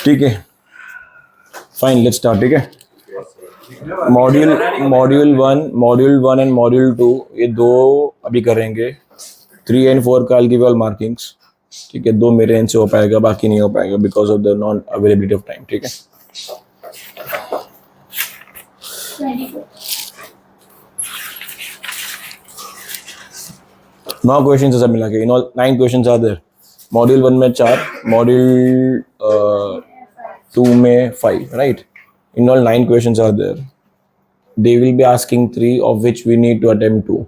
ठीक है, fine, let's start. ठीक है, module one and module to, ये दो अभी करेंगे। 3 and 4 का I'll give you all markings। ठीक है, दो मेरे एंड से हो पाएगा, बाकी नहीं हो पाएगा because of the non availability of time. ठीक है, नौ क्वेश्चन है सब मिला के। In all 9 question are there. Module 1 में 4, मॉड्यूल 2 में 5, right? In all 9 question are there. They will be asking 3, of which we need to attempt 2.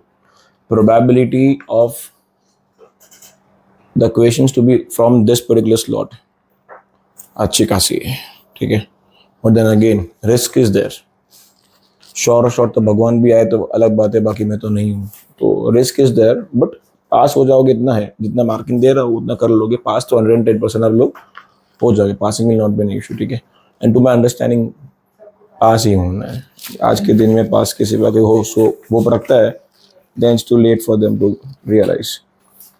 Probability of the questions to be from this particular slot अच्छी खासी है। ठीक है, but then again risk is there। Short तो भगवान भी आए तो अलग बात है, बाकी मैं तो नहीं हूँ, तो रिस्क इज देयर। बट पास हो जाओगे, इतना है, जितना मार्किंग दे रहा हूँ उतना कर लोगे। पास तो 110% आप लोग हो जाओगे। Passing will not be an issue. ठीक है, एंड टू माई अंडरस्टैंडिंग पास ही होना है। आज के दिन में पास के सिवा कोई हो सो वो रखता है, then it's too late for them to realize.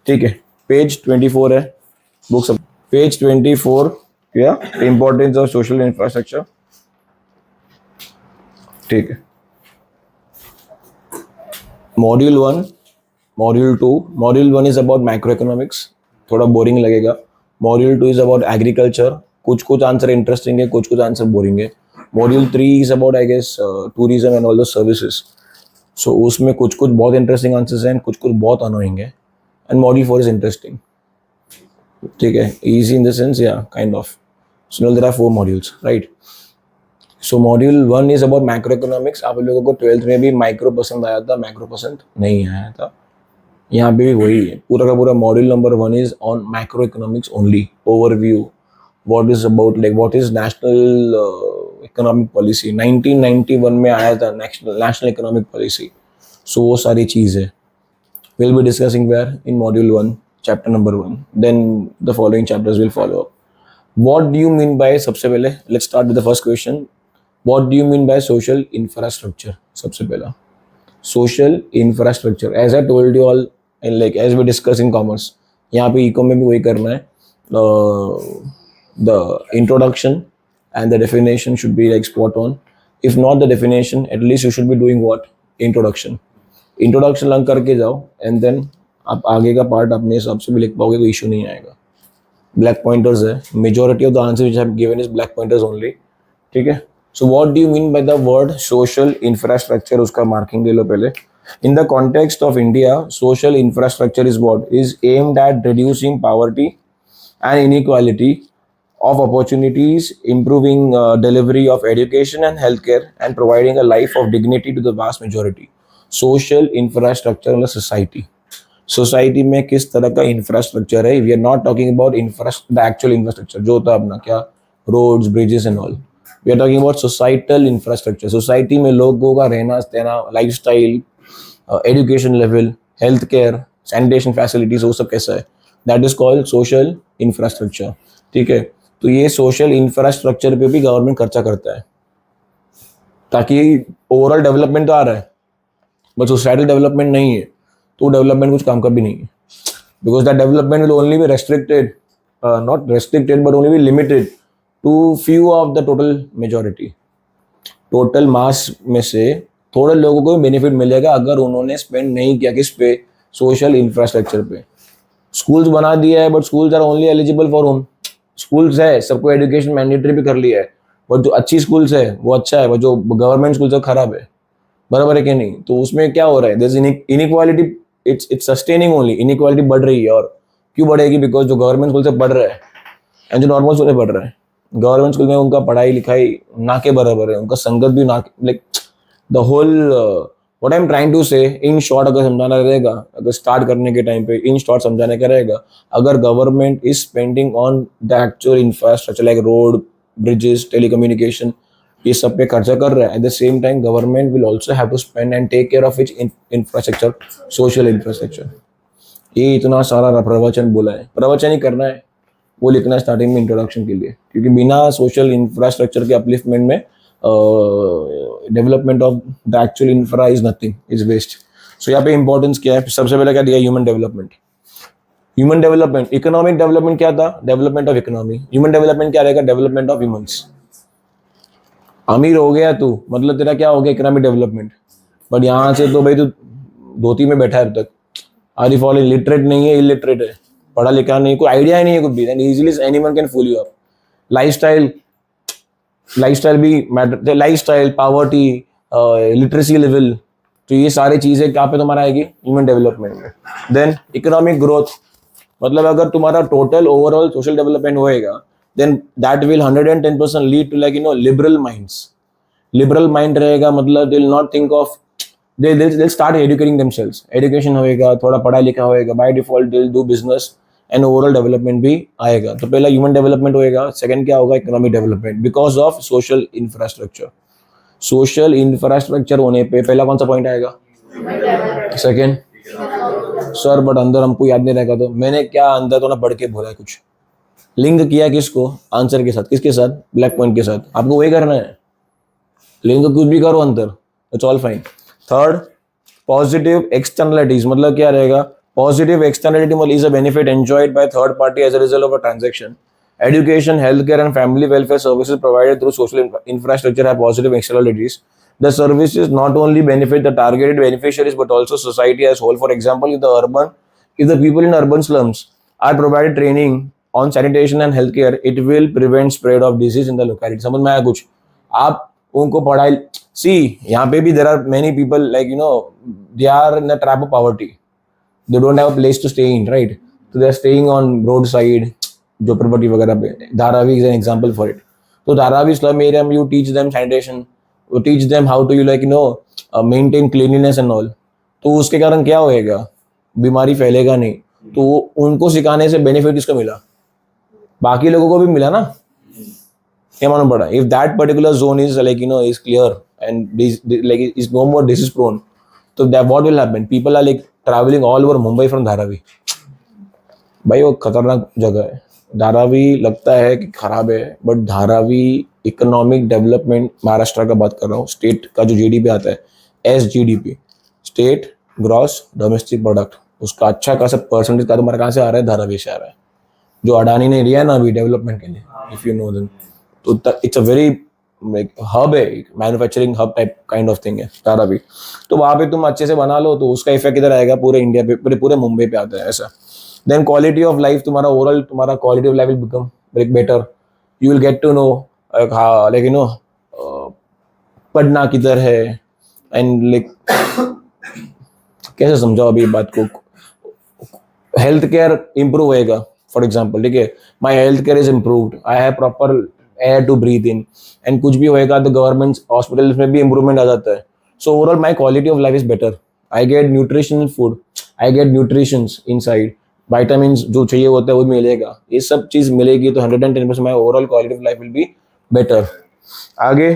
ठीक है, पेज 24 है बुक सब। पेज 24 क्या, इंपॉर्टेंस ऑफ सोशल इंफ्रास्ट्रक्चर। ठीक है, module 1, module 2। Module 1 is about microeconomics, थोड़ा बोरिंग लगेगा। मॉड्यूल 2 इज अबाउट एग्रीकल्चर, कुछ आंसर इंटरेस्टिंग है, कुछ आंसर बोरिंग है। Module 3 is about I guess tourism and all the services. So उसमें कुछ बहुत इंटरेस्टिंग आंसर्स हैं, कुछ बहुत अनोइंग है। And module 4 is interesting. ठीक है, इजी इन द सेंस, या kind of. So there are 4 modules, right? So module 1 is about macroeconomics. आप लोगों को 12th में भी माइक्रो पसंद आया था, मैक्रो पसंद नहीं आया था। यहाँ पे भी वही है, पूरा का पूरा module number 1 is on macro economics only. Overview, what is about, like what is national economic policy. 1991 में आया था नेशनल इकोनॉमिक पॉलिसी। सो वो सारी चीज़ है। Will be discussing wherein module 1, chapter number 1, then the following chapters will follow up. What do you mean by, सबसे पहले let's start with the first question. What do you mean by social infrastructure? सबसे पहला social infrastructure, as I told you all, and like as we discuss in commerce, यहाँ पे eco में भी वही करना है। The introduction and the definition should be like spot on. If not the definition, at least you should be doing what? Introduction learn करके जाओ, and then आप आगे का पार्ट अपने हिसाब से भी लिख पाओगे, कोई इशू नहीं आएगा। ब्लैक पॉइंटर्स है, majority of the answer which I have given is black pointers only. ठीक है, so what do you mean by the word social infrastructure? उसका मार्किंग ले लो पहले। In the context of India, social infrastructure is what? Is aimed at reducing poverty and inequality of opportunities, improving delivery of education and healthcare, and providing a life of dignity to the vast majority. Social infrastructure मतलब society. Society में किस तरह का infrastructure है? We are not talking about the actual infrastructure जो होता है अपना, क्या roads, bridges and all. We are talking about societal infrastructure. Society में लोगों का रहना सहना, lifestyle, education level, health care, sanitation facilities, वो सब कैसा है, that is called social infrastructure. ठीक है, तो ये सोशल इंफ्रास्ट्रक्चर पे भी गवर्नमेंट खर्चा करता है, ताकि ओवरऑल डेवलपमेंट तो आ रहा है, बट सोसाइटल डेवलपमेंट नहीं है, तो डेवलपमेंट कुछ काम का भी नहीं है। Because that development will only be restricted, not restricted but only be limited to few of the total majority. Total mass में से थोड़े लोगों को बेनिफिट मिलेगा अगर उन्होंने स्पेंड नहीं किया किस पे, सोशल इंफ्रास्ट्रक्चर पे। स्कूल्स बना दिया है, but schools are only eligible for home. Schools है, सबको एजुकेशन मैंडेटरी भी कर लिया है, बट जो अच्छी स्कूल्स है वो अच्छा है, वो जो गवर्नमेंट स्कूल्स है खराब है। बराबर है कि नहीं? तो उसमें क्या हो रहा है, there is inequality, it's sustaining only. Inequality बढ़ रही है, और क्यों बढ़ेगी? बिकॉज जो गवर्नमेंट स्कूल से पढ़ रहा है एंड जो नॉर्मल स्कूल से पढ़ रहा है, गवर्नमेंट स्कूल में उनका पढ़ाई लिखाई ना के बराबर है, उनका संगत भी ना, like the whole what I am trying to say, in short अगर समझाना रहेगा, अगर स्टार्ट करने के टाइम पे इन शॉर्ट समझाने का रहेगा, अगर government is spending on the actual infrastructure like road, bridges, telecommunication, ये सब पे खर्चा कर रहा है, at the same time government will also have to spend and take care of its infrastructure, social infrastructure. ये इतना सारा प्रवचन बोला है, प्रवचन ही करना है, वो लिखना है स्टार्टिंग में इंट्रोडक्शन के लिए, क्योंकि बिना सोशल इंफ्रास्ट्रक्चर के अपलिफ्टमेंट में development of the actual infra is nothing, is waste. So यहाँ पे इंपॉर्टेंस क्या है? सबसे पहले क्या दिया? Human development. Human development, economic development क्या था? Development of economy. Human development क्या रहेगा? Development of humans. अमीर हो गया तू, मतलब तेरा क्या हो गया? Economic development. बट यहाँ से तो भाई तू धोती में बैठा है अब तक। आर यू फॉल लिटरेट नहीं है, इलिटरेट है, पढ़ा लिखा नहीं, कोई आइडिया ही नहीं है कुछ भी, and easily anyone can fool you up. Lifestyle, lifestyle भी matter, lifestyle, poverty, literacy level, तो ये सारी चीजें कहाँ पे तुम्हारा आएगी? ह्यूमन डेवलपमेंट में। देन इकोनॉमिक ग्रोथ, मतलब अगर तुम्हारा टोटल ओवरऑल सोशल डेवलपमेंट होएगा, then that will 110% lead to like liberal minds. Liberal mind रहेगा मतलब they will not think of, they'll start educating themselves, education होएगा, थोड़ा पढ़ा लिखा होएगा, by default they will do business and overall development भी आएगा। तो पहला ह्यूमन डेवलपमेंट होएगा, सेकंड क्या होगा? Economic development, because of social infrastructure. Social infrastructure होने पे पहला कौन सा पॉइंट आएगा? सेकंड। सर बट अंदर हमको याद नहीं रहेगा, तो मैंने क्या अंदर तो ना पढ़ के बोला है कुछ, लिंक किया किसको? आंसर के साथ। किसके साथ? ब्लैक पॉइंट के साथ। आपको वही करना है, लिंक कुछ भी करो अंदर, it's all fine. Third, positive externalities, मतलब क्या रहेगा? पॉजिटिव एक्सटर्नलिटी मतलब is a benefit enjoyed by third party as a result of a transaction. Education, healthcare, and family welfare services provided through social infrastructure have positive externalities. The services not only benefit the targeted beneficiaries but also society as whole. For example, if the people in urban slums are provided training on sanitation and healthcare, it will prevent spread of disease in the locality. समझ में आया कुछ? आप उनको पढ़ाई, see यहाँ पे भी there are many people like they are in the trap of poverty. They don't have a place to stay in, right? So they are staying on roadside, जो प्रॉपर्टी वगैरह पे। Dharavi is an example for it. तो Dharavi slum area में you teach them sanitation, you teach them how to maintain cleanliness and all. तो उसके कारण क्या होएगा? बीमारी फैलेगा नहीं। तो उनको सिखाने से बेनिफिट किसको मिला? बाकी लोगों को भी मिला ना। क्या मालूम पड़ा? If that particular zone is is clear and is no more disease prone, तो that what will happen? People are travelling all over Mumbai from Dharavi. भाई वो खतरनाक जगह है धारावी। लगता है कि खराब है, but Dharavi economic development, Maharashtra का बात कर रहा हूँ, स्टेट का जो जीडीपी आता है, SGDP, state gross domestic product, उसका अच्छा खासा परसेंटेज का तुम्हारा कहाँ से आ रहा है? धारावी से आ रहा है, जो अडानी ने लिया है ना अभी डेवलपमेंट के लिए, इफ यू नो देम। तो इट्स अ वेरी हब है, manufacturing hub type kind of thing है धारावी। तो वहाँ पे तुम अच्छे से बना लो तो उसका इफेक्ट इधर आएगा, पूरे इंडिया पे, पूरे मुंबई पे आता है ऐसा। Then quality of life, तुम्हारा ओवरऑल तुम्हारा quality of life will become better. You will get to know पढ़ना किधर है, एंड कैसे समझाओ अभी बात को। हेल्थ केयर इंप्रूव होएगा, फॉर एग्जाम्पल, ठीक है, my health care is improved, I have proper air to breathe in, and कुछ भी होएगा तो गवर्नमेंट हॉस्पिटल में भी इंप्रूवमेंट आ जाता है। So overall my quality of life is better, I get nutritional food, I get nutrition inside, vitamin जो चाहिए होता है वो मिलेगा, ये सब चीज मिलेगी तो 110% my overall quality of life will be better. आगे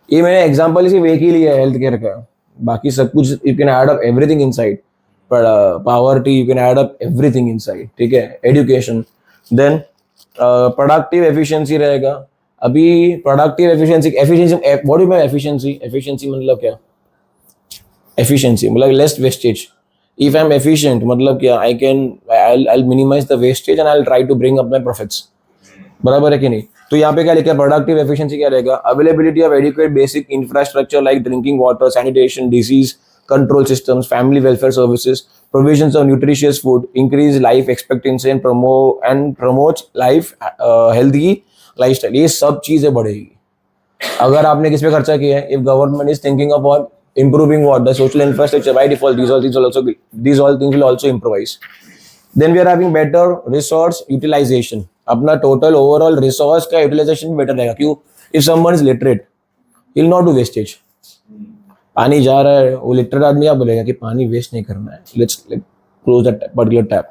ये मैंने एग्जांपल सिर्फ एक ही लिया है हेल्थ केयर का, बाकी सब कुछ you can add up everything inside, poverty you can add up everything inside, ठीक है। एजुकेशन, देन प्रोडक्टिव एफिशिएंसी रहेगा। अभी productive efficiency what is my efficiency? Efficiency मतलब क्या? एफिशिएंसी मतलब less wastage. If I'm efficient, मतलब क्या? I'll minimize the wastage and I'll try to bring up my profits. बराबर है कि नहीं? तो यहाँ पे क्या लिखा है? प्रोडक्टिव एफिशिएंसी क्या रहेगा? Availability of adequate basic infrastructure like drinking water, sanitation, disease control systems, family welfare services, provisions of nutritious food, increase life expectancy and promotes life healthy lifestyle. ये सब चीजें बढ़ेगी अगर आपने किस पे खर्चा किया है। If government is thinking about improving what the social infrastructure, by default these all things will also improvise. Then we are having better resource utilization, अपना total overall resource का utilization better रहेगा। क्यों? if someone is literate he'll not do wastage। पानी जा रहा है, वो literate आदमी क्या बोलेगा कि पानी वेस्ट नहीं करना है, let's close that particular tap।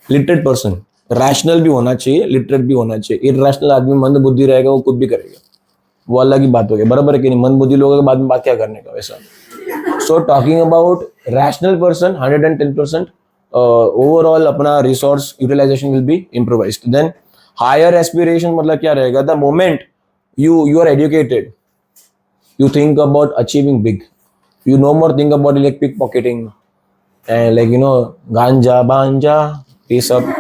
literate person rational भी होना चाहिए, literate भी होना चाहिए। irrational आदमी मंद बुद्धि रहेगा, वो कुछ भी करेगा, वो अलग ही बात हो गई, बराबर है कि नहीं? मन बुद्धि लोगों के बाद में बात क्या करने का वैसा। So talking about rational person 110% overall अपना resource utilization will be improvised. Then higher aspiration मतलब क्या रहेगा? The moment you are educated, you think about achieving big, you no more think about like pickpocketing, and like गांजा बांजा ये सब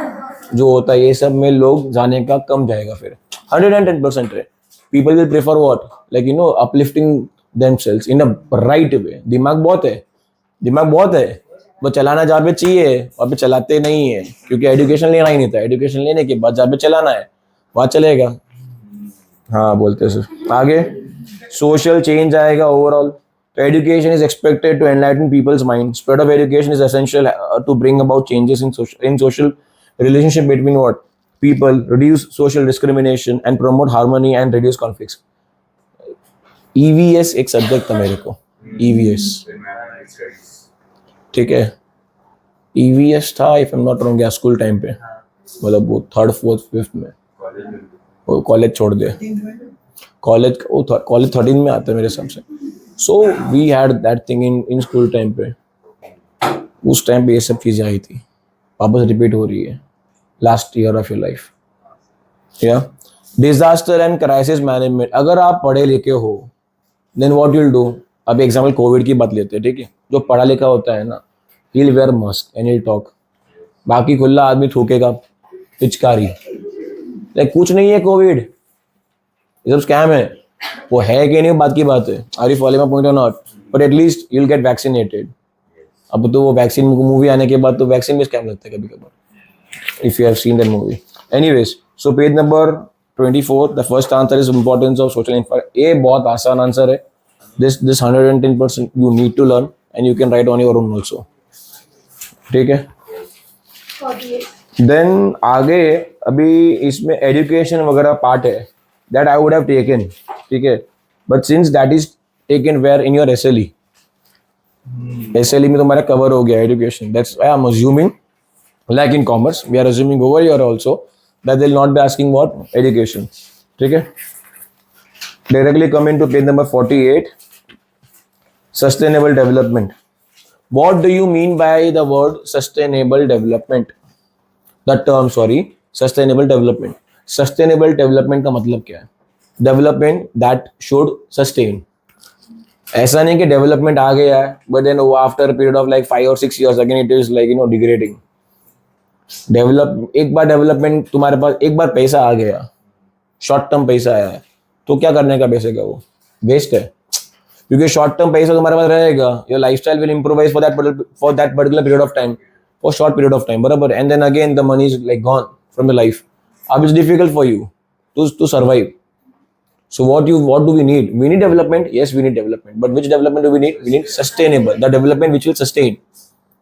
जो होता है, ये सब में लोग जाने का कम जाएगा फिर. 110% है. People will prefer what? Like uplifting themselves in a right way. दिमाग बहुत है, वो चलाना जहाँ पे चाहिए वहाँ पे चलाते नहीं है, क्योंकि एजुकेशन लेना ही नहीं था. एजुकेशन लेने के बाद जहाँ पे चलाना है वहाँ चलेगा. हाँ बोलते सर. आगे सोशल चेंज आएगा ओवरऑल. तो education is expected to enlighten people's mind. Spread of education is essential to bring about changes in social relationship between what people, reduce social discrimination and promote harmony and reduce conflicts. EVS एक subject था मेरे को. EVS ठीक है. EVS था if I am not wrong या school time पे, मतलब वो 3rd 4th 5th में. वो कॉलेज छोड़ दे. कॉलेज 13 में आता है मेरे हिसाब से. So we had that thing in school time पे. उस टाइम पे ये सब चीज़ें आई थी, वापस रिपीट हो रही है. Last year of your life. या डिजास्टर एंड क्राइसिस मैनेजमेंट. अगर आप पढ़े लिखे हो देन व्हाट यूल डू. अब एग्जाम्पल कोविड की बात लेते हैं, ठीक है. जो पढ़ा लिखा होता है ना, he'll wear mask and he'll talk. बाकी खुला आदमी थूकेगा पिचकारी. लाइक कुछ नहीं है कोविड, ये सब स्कैम है. वो है कि नहीं बात की बात है. Are you following my point और not? But at least you will get vaccinated. अब तो वो वैक्सीन मूवी आने के बाद तो वैक्सीन में स्कैम लगता है कभी कभार, if you have seen that movie. Anyways, so page number 24, the first answer is importance of social infrastructure. ये बहुत आसान आंसर है. This 110% you need to learn and you can write on your own also. ठीक है. Then आगे अभी इसमें education वगैरह पार्ट है, that I would have taken. ठीक है. But since that is taken where in your SLE. SLE में तुम्हारा कवर हो गया education. That's why I'm assuming, like in commerce, we are assuming over here also that they'll not be asking what education. ठीक है. Directly come into page number 48. Sustainable development. What do you mean by the word sustainable development? The term, sorry, sustainable development. Sustainable development का मतलब क्या है? Development that should sustain. ऐसा नहीं कि development आ गया है, but then after a period of like 5 or 6 years again it is like degrading. एक बार डेवलपमेंट तुम्हारे पास, एक बार पैसा आ गया, शॉर्ट टर्म पैसा आया है, तो क्या करने का पैसे का, वो वेस्ट है. क्योंकि शॉर्ट टर्म पैसा तुम्हारे पास रहेगा, your lifestyle will improvise for that particular period of time, for short period of time, बराबर. And then again the money is like gone from the life. अब it's difficult for you to survive. So what do we need? We need development. Yes, we need development. But which development do we need? We need sustainable. The development which will sustain,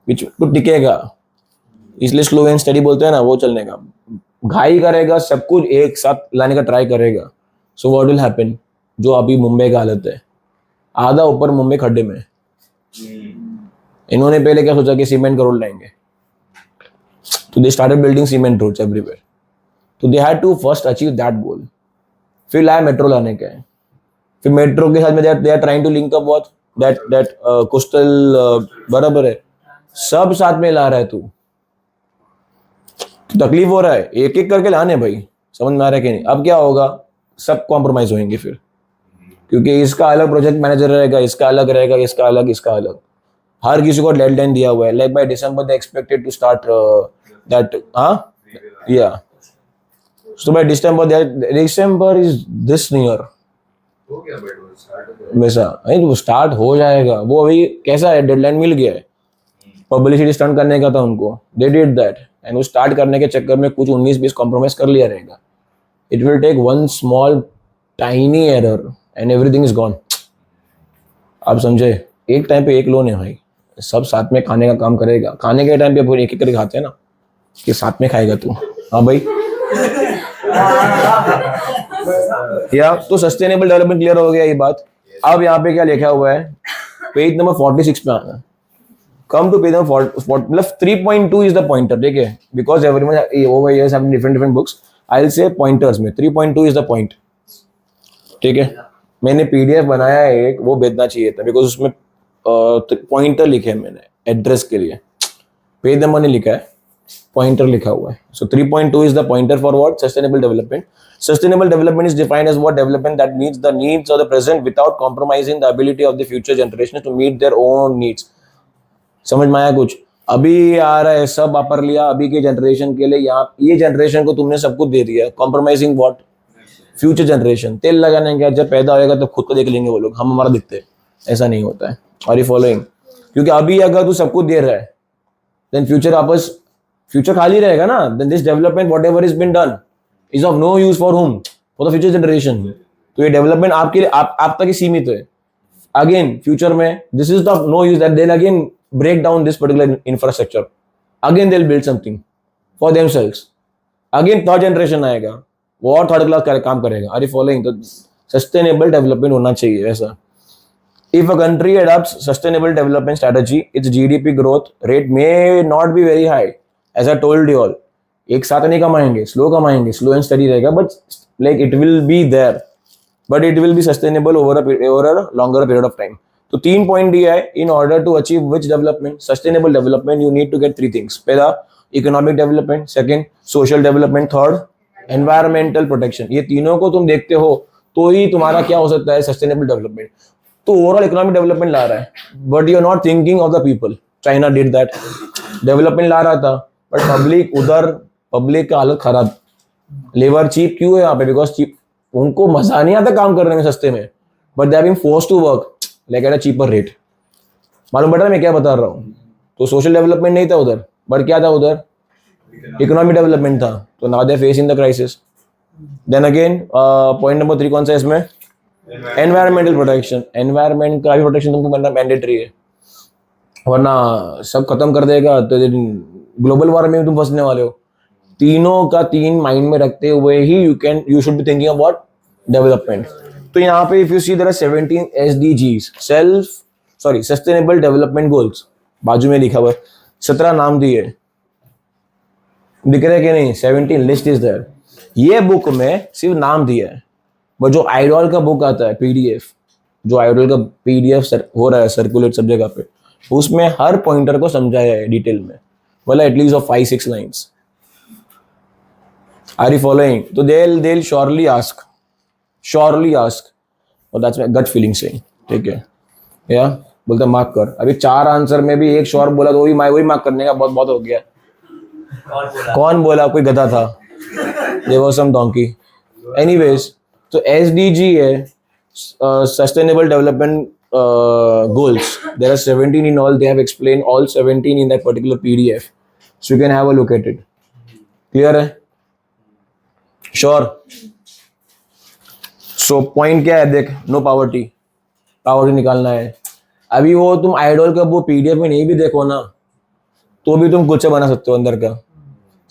which टिकेगा. इसलिए slow and study बोलते हैं ना, वो चलने का. घाई करेगा, सब कुछ एक साथ लाने का ट्राई करेगा. So what will happen? जो अभी मुंबई का हालत है, आधा ऊपर मुंबई खड्डे में. इन्होंने पहले क्या सोचा कि सीमेंट का रोड लाएंगे, तो they started building cement roads everywhere. तो they had to first achieve that goal. फिर लाया मेट्रो लाने का है. फिर मेट्रो के साथ में they are trying to link up what that coastal, बराबर है, सब साथ में ला रहा है. तू तकलीफ हो रहा है, एक एक करके लाने भाई. समझ में आ रहा है कि नहीं? अब क्या होगा, सब कॉम्प्रोमाइज होंगे फिर, क्योंकि इसका अलग प्रोजेक्ट मैनेजर रहेगा, इसका अलग रहेगा, इसका अलग, इसका अलग. हर किसी को डेडलाइन दिया हुआ है. Like by December they expected to start that. या so by December is this near. हो गया बट वो स्टार्ट वैसा नहीं, वो स्टार्ट हो जाएगा. वो अभी कैसा है, डेडलाइन मिल गया है, पब्लिसिटी स्टंट करने का था उनको. दे डिड दैट एंड वो स्टार्ट करने के चक्कर में कुछ 19-20 कॉम्प्रोमाइज कर लिया रहेगा. It will take one small tiny error and everything is gone. आप समझे? एक टाइम पे एक लोन है भाई, सब साथ में खाने का काम करेगा. खाने के टाइम पे पूरे एक एक करके खाते हैं ना, कि साथ में खाएगा तू. हाँ भाई. या तो सस्टेनेबल डेवलपमेंट क्लियर हो गया ये बात. अब यहाँ पे क्या लिखा हुआ है, पेज नंबर 46 पे आना. कम टू पेज नंबर 40, मतलब 3.2 इज द पॉइंटर. ठीक है, because everyone over here have different books. I will say pointers में 3.2 इज द पॉइंट. ठीक है, मैंने पीडीएफ बनाया है एक, वो भेजना चाहिए था, बिकॉज उसमें पॉइंटर लिखे हैं मैंने एड्रेस के लिए. पेज नंबर नहीं लिखा है, पॉइंटर लिखा हुआ है. सो 3.2 is the pointer for what? Sustainable development. Sustainable development is defined as what development that meets the needs of the present without compromising the ability of the future generations to meet their own needs. समझ में आया कुछ? अभी आ रहा है, सब वापर लिया अभी के जनरेशन के लिए। यहाँ ये जनरेशन को तुमने सब कुछ दे दिया, कॉम्प्रोमाइजिंग व्हाट? Future generation. तेल लगाने का जब पैदा होएगा तो खुद को देख लेंगे वो लोग, हम हमारा दिखते हैं। ऐसा नहीं होता है। और ये फॉलोइंग, क्योंकि अभी अगर तू सब कुछ दे रहा है देन फ्यूचर वापस फ्यूचर खाली रहेगा ना। Then this development whatever is been done is of no use for home, for the future generation. तो ये डेवलपमेंट आपके लिए आप तक ही सीमित है। अगेन फ्यूचर में this is the no use that, then again break down this particular infrastructure, again they'll build something for themselves, again third generation आएगा वो और थर्ड क्लास काम करेगा। Are you following? तो सस्टेनेबल डेवलपमेंट होना चाहिए वैसा। If a country adopts sustainable development strategy, its GDP growth rate may not be very high, as I told you all. एक साथ नहीं कमाएंगे, स्लो कमाएंगे, स्लो एंड स्टडी रहेगा, but like it will be there, but it will be sustainable over a longer period of time. तो 3 point दिया है। In order to achieve which development, sustainable development, you need to get 3 things. पहला economic development, second social development, third environmental protection. ये तीनों को तुम देखते हो तो ही तुम्हारा क्या हो सकता है, सस्टेनेबल डेवलपमेंट। तो ओवरऑल इकोनॉमिक डेवलपमेंट ला रहा है, but you are not thinking of the people. China did that, development ला रहा था बट पब्लिक का हालत खराब। लेबर चीप क्यों है यहाँ पे? बिकॉज चीप, उनको मजा नहीं आता काम करने में सस्ते में, but they are being forced to work like at a cheaper rate. मालूम पड़ रहा है मैं क्या बता रहा हूँ? तो सोशल डेवलपमेंट नहीं था उधर, बट क्या था उधर? इकोनॉमिक डेवलपमेंट था। तो now they facing the crisis. Then again point number 3 कौन सा है इसमें? Environmental protection. एनवायरमेंट का भी प्रोटेक्शन तुमको करना मैंडेटरी है, वरना सब खत्म कर देगा तो ग्लोबल वार्मिंग में तुम फंसने वाले हो। तीनों का 3 माइंड में रखते हुए ही you should be thinking of what? Development. तो यहाँ पे if you see there are 17 SDGs, sustainable development goals, बाजू में लिखा हुआ है 17 नाम दिए, दिख रहे कि नहीं? 17 लिस्ट इज देयर। ये बुक में सिर्फ नाम दिया है, बट जो आइडॉल का बुक आता है PDF, जो आइडॉल का PDF हो रहा है सर्कुलेट सब जगह पे, उसमें हर पॉइंटर को समझाया है डिटेल में, मतलब at least of 5-6 lines. Are you following? तो they'll surely ask, और that's my gut feeling saying. ठीक है, या बोलते मार्क कर। अभी 4 आंसर में भी एक श्योर बोला तो वही मार्क करने का बहुत हो गया। कौन बोला? कोई गधा था, there was some donkey. Anyways, तो SDG है sustainable development goals. There are 17 in all. They have explained all 17 in that particular PDF, so you can have a look at it. Clear है? Sure. So point क्या है देख, no poverty निकालना है। अभी वो तुम आइडॉल का वो PDF में नहीं भी देखो ना, तो भी तुम कुछ बना सकते हो अंदर का।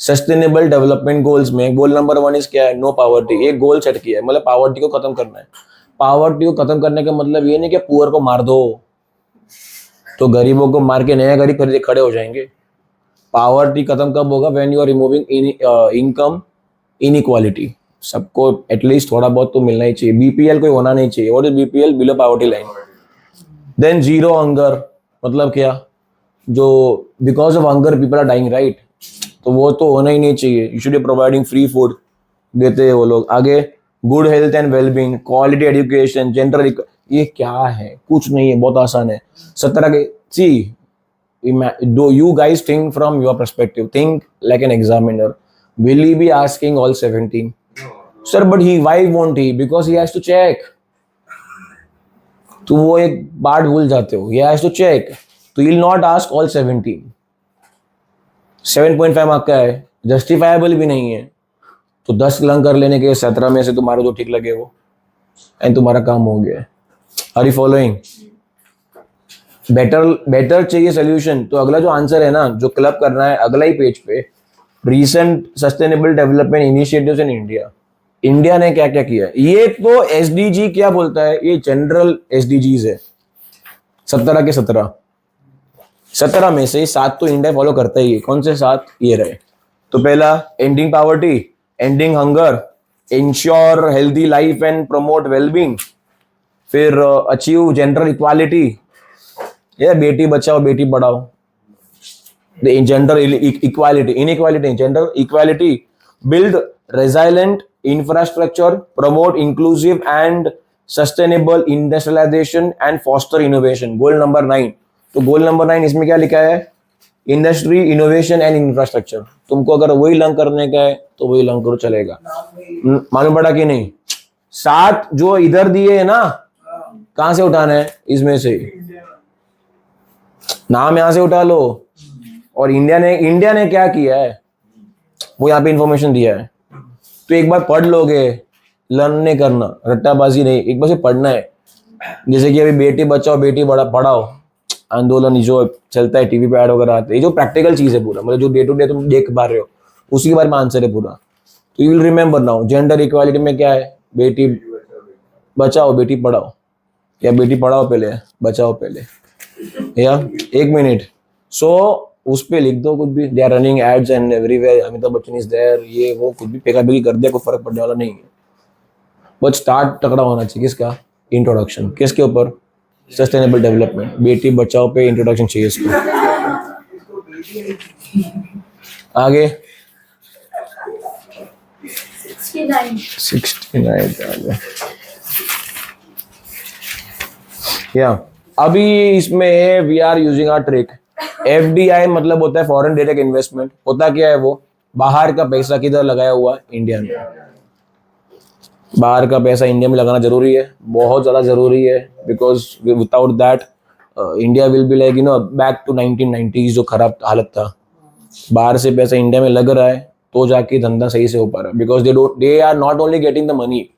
सस्टेनेबल डेवलपमेंट गोल्स में गोल नंबर 1 इज क्या है? No poverty. एक गोल सेट किया है, मतलब पावर्टी को खत्म करना है। पावर्टी को खत्म करने का मतलब ये नहीं कि पुअर को मार दो, तो गरीबों को मार के नया गरीब खड़े हो जाएंगे। पावर्टी खत्म कब होगा? When you are removing income inequality. सबको एटलीस्ट थोड़ा बहुत तो मिलना ही चाहिए। BPL कोई होना नहीं चाहिए। What is BPL? Below poverty line. Then zero hunger, मतलब क्या? जो because of hunger people are dying, right? तो वो तो होना ही नहीं चाहिए। You should be providing free food, देते हैं वो लोग। आगे good health and wellbeing, quality education, gender. ये क्या है? कुछ नहीं है, बहुत आसान है। 17 के सी do you guys think from your perspective? Think like an examiner. Will he be asking all 17? Sir, but why won't he? Because he has to check. तो वो एक बात भूल जाते हो, he has to check. तो he'll not ask all 17. 7.5 mark का है, जस्टिफाइबल भी नहीं है, तो 10 लंग कर लेने के 17 में से तुम्हारा जो ठीक लगे वो, एंड तुम्हारा काम हो गया। Are you following? बेटर चाहिए सोल्यूशन। तो अगला जो आंसर है ना, जो क्लब करना है अगला ही पेज पे, recent sustainable development initiatives in India. India ने क्या क्या किया है? ये तो SDG क्या बोलता है? ये जनरल SDGs है, 17 के 17 में से 7 तो इंडिया फॉलो करता ही है। कौन से 7? ये रहे। तो पहला ending poverty, ending hunger, ensure healthy life and promote wellbeing, फिर अचीव जेंडर इक्वालिटी, या Beti Bachao Beti Padhao, gender equality, inequality, gender equality, build resilient infrastructure, promote inclusive and sustainable industrialisation and foster innovation. Goal number 9। तो goal number 9 इसमें क्या लिखा है? Industry, innovation and infrastructure. तुमको अगर वही लर्न करने का है तो वही लर्न करो, चलेगा। मालूम पड़ा कि नहीं? 7 जो इधर दिए है ना, कहां से उठाना है? इसमें से नाम यहां से उठा लो। और इंडिया ने क्या किया है वो यहाँ पे इंफॉर्मेशन दिया है। तो एक बार पढ़ लोगे, लर्न नहीं करना, रट्टाबाजी नहीं, एक बार से पढ़ना है। जैसे कि अभी बेटी बचाओ बेटी पढ़ाओ आंदोलन जो चलता है, टीवी पे ऐड वगैरह आते हैं, ये जो प्रैक्टिकल चीज है पूरा, मतलब जो डे टू डे तुम देख पा रहे हो उसी के बारे में आंसर है पूरा। तो you will remember now, gender equality में क्या है? बेटी बचाओ बेटी पढ़ाओ, या बेटी पढ़ाओ पहले बचाओ पहले, या 1 मिनट। सो उस पे लिख दो कुछ भी, they are running ads and everywhere, Amitabh Bachchan is there, ये वो कुछ भी पेकाबिली कर दिया, कोई फर्क पड़ने वाला नहीं है। बट स्टार्ट तगड़ा होना चाहिए। किसका? इंट्रोडक्शन। किसके ऊपर? सस्टेनेबल डेवलपमेंट, बेटी बचाओ पे इंट्रोडक्शन चाहिए इसको। आगे 69 या अभी इसमें we are using our trick. FDI मतलब होता है फॉरेन डायरेक्ट इन्वेस्टमेंट। होता क्या है वो? बाहर का पैसा किधर लगाया हुआ? इंडिया में। बाहर का पैसा इंडिया में लगाना जरूरी है, बहुत ज्यादा जरूरी है, because without that India will be like back to 1990s जो खराब हालत था। बाहर से पैसा इंडिया में लग रहा है तो जाके धंधा सही से हो पा रहा है, because they are not only getting the money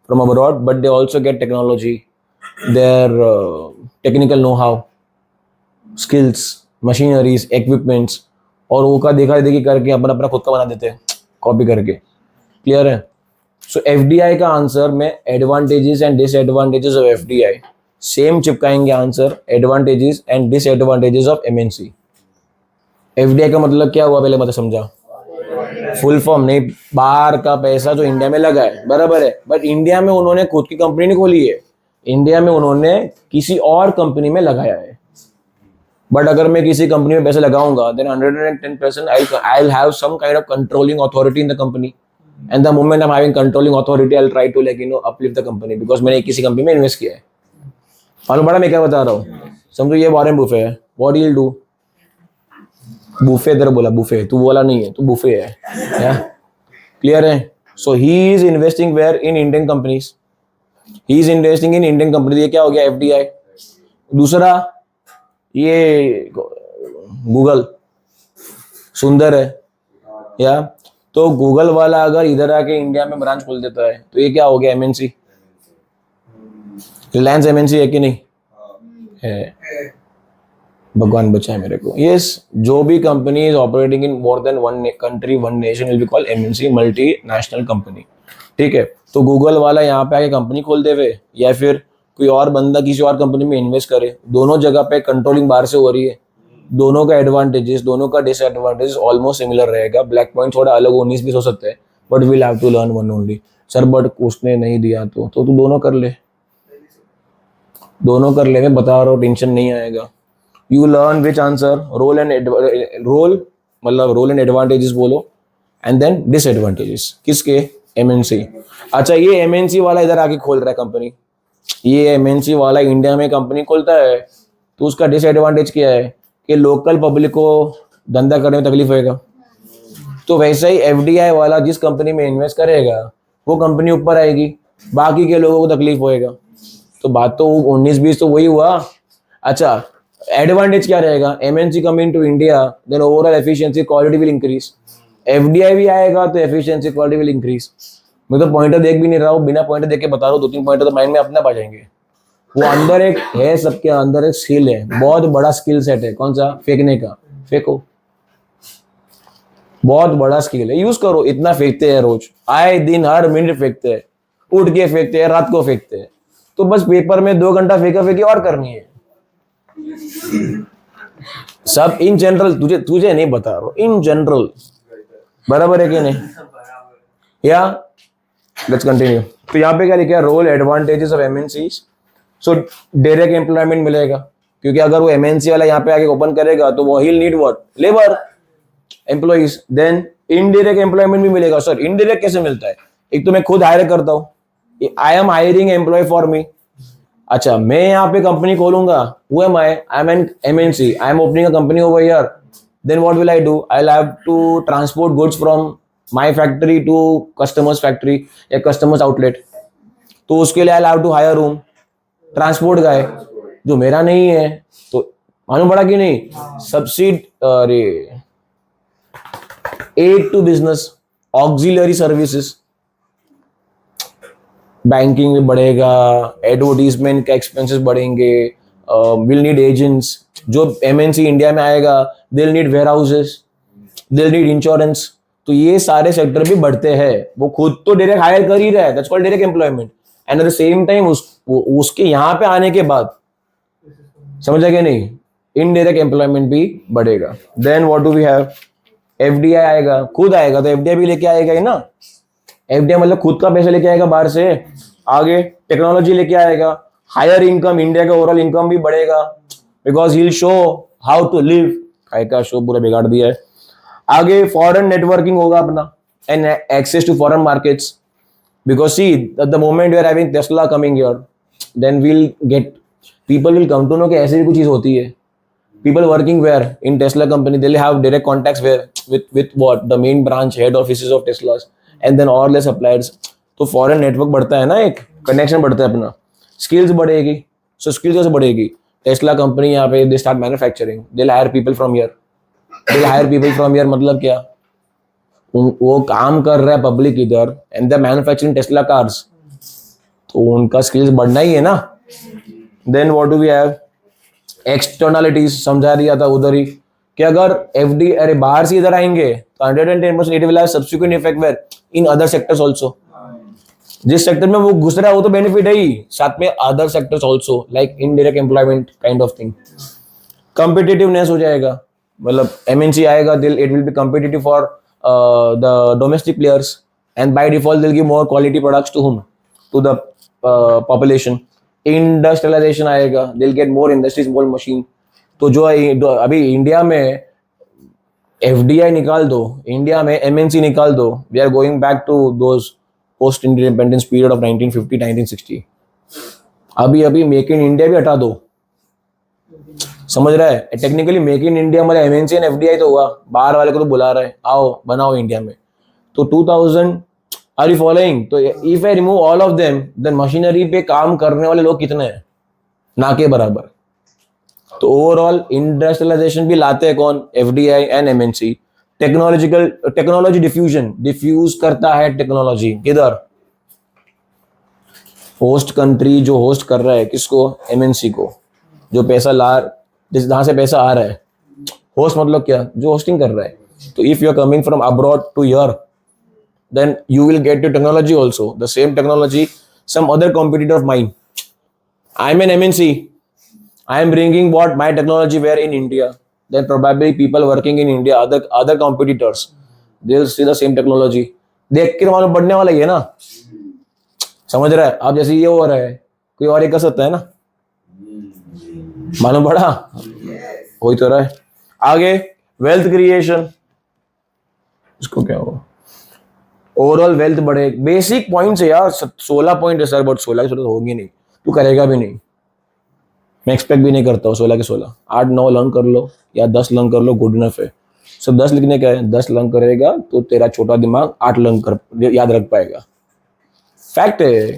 from abroad but they also get technology, their technical know how, skills, machineries, equipments, और वो का देखा देखी करके अपना खुद का बना देते हैं कॉपी करके। क्लियर है? सो FDI का आंसर में advantages and disadvantages of FDI same चिपकाएंगे answer, advantages and disadvantages of MNC। FDI का मतलब क्या हुआ पहले मतलब समझा? फुल फॉर्म नहीं, बाहर का पैसा जो इंडिया में लगा है, बराबर है, बट इंडिया में उन्होंने खुद की कंपनी नहीं खोली है, इंडिया में उन्होंने किसी और कंपनी में लगाया है। बट अगर मैं किसी कंपनी में पैसे लगाऊंगा then 110% I'll have some kind of controlling authority in the company, and the moment I'm having controlling authority I'll try to uplift the company because मैंने किसी कंपनी में इन्वेस्ट किया है। मालूम पड़ा मैं क्या बता रहा हूँ? समझो ये वॉरेन बुफे है, what he will do? Buffet इधर बोला, बुफे तू बोला नहीं है, तू बुफे है। क्लियर है? So he is investing where? In Indian companies, he is investing in Indian company. ये क्या हो गया? FDI। दूसरा ये गूगल सुंदर है या, तो गूगल वाला अगर इधर आके इंडिया में ब्रांच खोल देता है तो ये क्या हो गया? MNC। रिलायंस MNC है कि नहीं है? भगवान बचाए मेरे को। यस, जो भी company is operating in more than one country one nation will be called MNC, multinational company. ठीक है? तो गूगल वाला यहाँ पे आके कंपनी खोल देवे या फिर कोई और बंदा किसी और कंपनी में इन्वेस्ट करे, दोनों जगह पे कंट्रोलिंग बाहर से हो रही है। दोनों का एडवांटेजेस, दोनों का डिसएडवांटेज ऑलमोस्ट सिमिलर रहेगा। ब्लैक पॉइंट थोड़ा अलग 19-20 हो सकते हैं, but we'll have to learn one only. Sir but उसने नहीं दिया तो तू दोनों कर ले, दोनों कर ले, मैं बता रहा हूँ, टेंशन नहीं आएगा। You learn which answer, role and advantages बोलो, एंड देन डिसएडवांटेजेस। किसके? MNC। अच्छा, ये MNC वाला इधर आके खोल रहा है कंपनी, ये MNC वाला इंडिया में कंपनी खोलता है तो उसका डिसएडवांटेज क्या है कि लोकल पब्लिक को धंधा करने में तकलीफ होएगा। तो वैसे ही FDI वाला जिस कंपनी में इन्वेस्ट करेगा वो कंपनी ऊपर आएगी, बाकी के लोगों को तकलीफ होएगा। तो बात तो 19-20 तो वही हुआ। अच्छा, एडवांटेज क्या रहेगा? MNC coming to India, then overall efficiency quality will increase. FDI भी आएगा तो एफिशिएंसी क्वालिटी विल इंक्रीज। मैं तो पॉइंटर देख भी नहीं रहा हूँ, बिना पॉइंटर देख के बता रहा हूँ, 2-3 पॉइंटर तो माइंड में अपने आप आ जाएंगे। वो अंदर एक है, सबके अंदर एक स्किल है, बहुत बड़ा स्किल सेट है। कौन सा? फेंकने का। फेंको, बहुत बड़ा स्किल है, यूज करो। इतना फेंकते हैं रोज, आए दिन हर मिनट फेंकते हैं, उठ के फेंकते हैं, रात को फेंकते हैं। तो बस पेपर में 2 घंटा फेंका फेंकी और करनी है। सब इन जनरल, तुझे नहीं बता रहा हूं, इन जनरल, बराबर है कि नहीं? या लेट्स कंटिन्यू। तो यहाँ पे क्या लिखा है? Role advantages of MNCs। So direct employment मिलेगा, क्योंकि अगर वो MNC वाला यहाँ पे आके ओपन करेगा तो वो he need what? Labour, employees. Then indirect employment भी मिलेगा। सर इनडायरेक्ट कैसे मिलता है? एक तो मैं खुद हायर करता हूँ, I am hiring employ for me. अच्छा मैं यहाँ पे कंपनी खोलूंगा, who am I? I'm an MNC. I'm opening a company over here. Then what will I do? I'll have to transport goods from my factory to customer's factory या customer's outlet. तो उसके लिए I'll have to hire room, transport guy जो मेरा नहीं है। तो मालूम पड़ा कि नहीं? सब्सिड अरे aid to business, auxiliary services, banking में बढ़ेगा, एडवर्टीजमेंट का एक्सपेंसेस बढ़ेंगे, विल नीड एजेंट्स। जो एमएनसी इंडिया में आएगा they'll need warehouses, they'll need insurance. तो ये सारे सेक्टर भी बढ़ते हैं। वो खुद तो डायरेक्ट हायर कर ही रहा है, that's called direct employment. And eight the same time उसके यहाँ पे आने के बाद, समझ गए नहीं, इनडायरेक्ट एम्प्लॉयमेंट भी बढ़ेगा। Then what do we have? FDI आएगा, खुद आएगा तो एफडीआई भी लेके आएगा ही ना। एफडीआई मतलब खुद का पैसा लेके आएगा बाहर से। आगे टेक्नोलॉजी लेके आएगा, हायर इनकम, इंडिया का ओवरऑल इनकम भी बढ़ेगा, because he will show how to live. काय का शो पूरा बिगाड़ दिया है। आगे फॉरेन नेटवर्किंग होगा अपना and access to foreign markets, because see the moment we are having Tesla coming here, then we'll get, people will come to know कि ऐसी भी कुछ चीज होती है। People working where in Tesla company, they'll have direct contacts where with what the main branch head offices of Teslas, and then all their suppliers. तो foreign network बढ़ता है ना, एक कनेक्शन बढ़ता है अपना, स्किल्स बढ़ेगी। सो स्किल्स कैसे बढ़ेगी? टेस्ला कंपनी यहाँ पे they start manufacturing, they hire people from here. They hire people from here मतलब क्या? वो काम कर रहा है पब्लिक इधर and they manufacturing Tesla cars, तो उनका स्किल्स बढ़ना ही है ना। Then what do we have? Externalities समझा दिया था उधर ही कि अगर एफडी अरे बाहर से इधर आएंगे तो 110% it will have subsequent effect wherein other sectors also. जिस सेक्टर में वो घुस रहा है वो तो बेनिफिट है ही, साथ में other sectors also like indirect employment kind of thing. Competitiveness हो जाएगा, मतलब एमएनसी आएगा, it will be competitive for the domestic players and by default they'll give more quality products to whom, to the population. Industrialization आएगा, they'll get more industries, more machine. तो जो अभी India में FDI निकाल दो, India में MNC निकाल दो, we are going back to those post independence period of 1950 1960। अभी अभी मेक इन इंडिया भी हटा दो, समझ रहा है? टेक्निकली मेक इन इंडिया मतलब एमएनसी एंड एफडीआई तो हुआ, बाहर वाले को तो बुला रहा है आओ बनाओ इंडिया में। तो 2000 आर यू फॉलोइंग? तो if I remove all of them, then machinery पे काम करने वाले लोग कितने हैं? ना के बराबर। तो ओवरऑल इंडस्ट्रियलाइजेशन भी लाते हैं कौन? FDI and MNC. Technology diffuse करता है टेक्नोलॉजी किधर? होस्ट कंट्री जो होस्ट कर रहा है किसको? एमएनसी को, जो पैसा जहां से पैसा आ रहा है। होस्ट मतलब क्या? जो होस्टिंग कर रहा है। तो if you are coming from abroad to here, then you will get your technology also, the same technology some other competitor of mine. I'm an MNC, I am bringing what my technology where in India, then probably people working in India, other competitors, they'll see the same technology, देख के मालूम बढ़ने वाला ही है ना। समझ रहा है? आप जैसे ये हो रहा है कोई और ये कर सकता है ना, मालूम पड़ा? हो ही तो रहा है। आगे वेल्थ क्रिएशन, इसको क्या होगा? ओवरऑल वेल्थ बढ़े। बेसिक पॉइंट्स है यार, 16 पॉइंट है सर, बट 16 की 16 होगी नहीं, तू करेगा भी नहीं, मैं एक्सपेक्ट भी नहीं करता हूँ 16 के 16। 8-9 लर्न कर लो या 10 लर्न कर लो, गुड इनफ है। सब 10 लिखने का है, 10 लर्न करेगा तो तेरा छोटा दिमाग 8 लर्न कर याद रख पाएगा, फैक्ट है।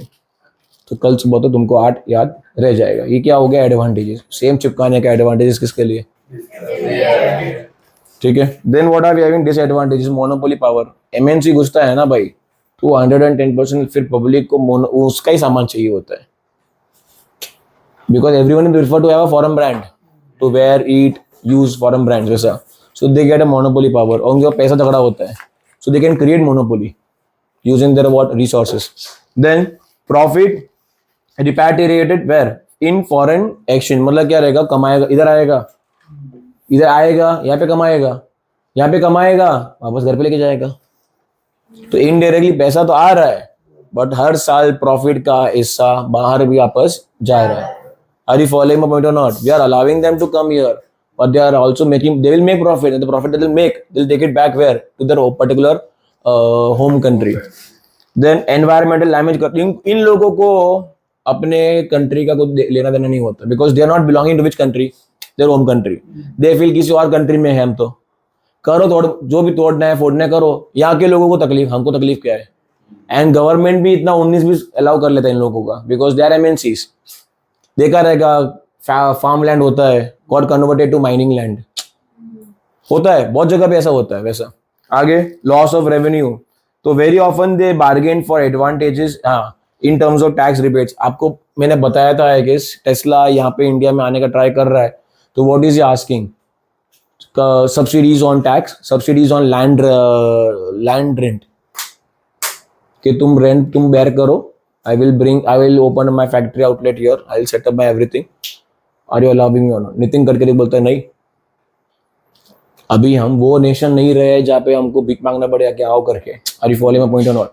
तो कल सुबह तो तुमको 8 याद रह जाएगा। ये क्या हो गया? एडवांटेजेस। सेम चिपकाने का एडवांटेजेस किसके लिए? ठीक है। Then what are we having? Disadvantages, monopoly power. MNC घुसता है ना भाई, तो 110% फिर पब्लिक को उसका ही सामान चाहिए होता है, because everyone prefer to have a foreign brand to wear, eat, use foreign brands वैसा। So they get a monopoly power, और उनके पैसा झगड़ा होता है, so they can create monopoly using their what resources. Then profit repatriated where? In foreign exchange. मतलब क्या रहेगा? कमाएगा, इधर आएगा, इधर आएगा, यहाँ पे कमाएगा, यहाँ पे कमाएगा, वापस घर पे लेके जाएगा। तो इनडायरेक्टली पैसा तो आ रहा है, बट हर साल प्रॉफिट का हिस्सा बाहर भी वापस जा रहा है। Are you following my point और not? We are allowing them to come here, but they are also making, they will make profit, and the profit that they'll make, they'll take it back where? To their particular home country. Then environmental damage करते इन लोगों को अपने country का कुछ लेना देना नहीं होता, because they are not belonging to which country, their home country. They feel किसी और कंट्री में है हम, तो करो तोड़, जो भी तोड़ना है फोड़ना है करो, यहाँ के लोगों को तकलीफ, हमको तकलीफ क्या है। एंड गवर्नमेंट भी इतना 19-20 अलाउ कर लेता है इन लोगों का, बिकॉज दे आर एमएनसीज। देखा रहेगा फार्म लैंड होता है, got converted to mining land, होता है बहुत जगह पे ऐसा होता है। वैसा आगे लॉस ऑफ रेवेन्यू, तो very often they bargain for advantages, हाँ, in terms of tax rebates. आपको मैंने बताया था आई गेस, टेस्ला यहाँ पे इंडिया में आने का ट्राई कर रहा है, तो what is asking, subsidies on tax, subsidies on land rent, कि तुम रेंट तुम बेयर करो, I will open my factory outlet here, I will set up my everything, are you allowing me और नॉट। नितिन गडकरी बोलता है नहीं, अभी हम वो नेशन नहीं रहे जहाँ पे हमको भीख मांगना पड़ेगा क्या आओ करके। Are you following my point और नॉट?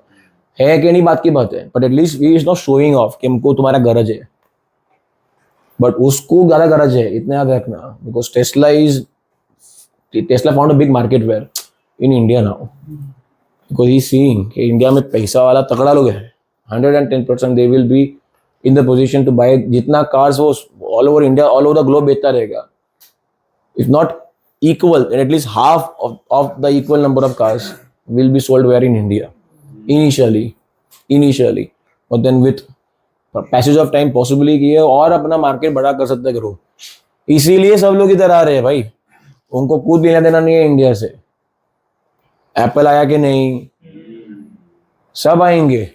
है कि नहीं बात की बात है, but at least we is not showing off कि हमको तुम्हारा गरज है, बट उसको ज्यादा गरज है, इतना याद रखना, because Tesla found a big market where in India now, because he seeing कि इंडिया में पैसा वाला तगड़ा लोग है, 110% they will be in the position to buy जितना कार्स वो all over India, all over the globe बेचता रहेगा, if not equal, and at least half of the equal number of cars will be sold where in India initially, but then with passage of time possibly कि ये और अपना market बड़ा कर सकते करो। इसीलिए सब लोग इधर आ रहे हैं भाई, उनको कुछ लेना देना नहीं है इंडिया से। एप्पल आया कि नहीं, सब आएंगे,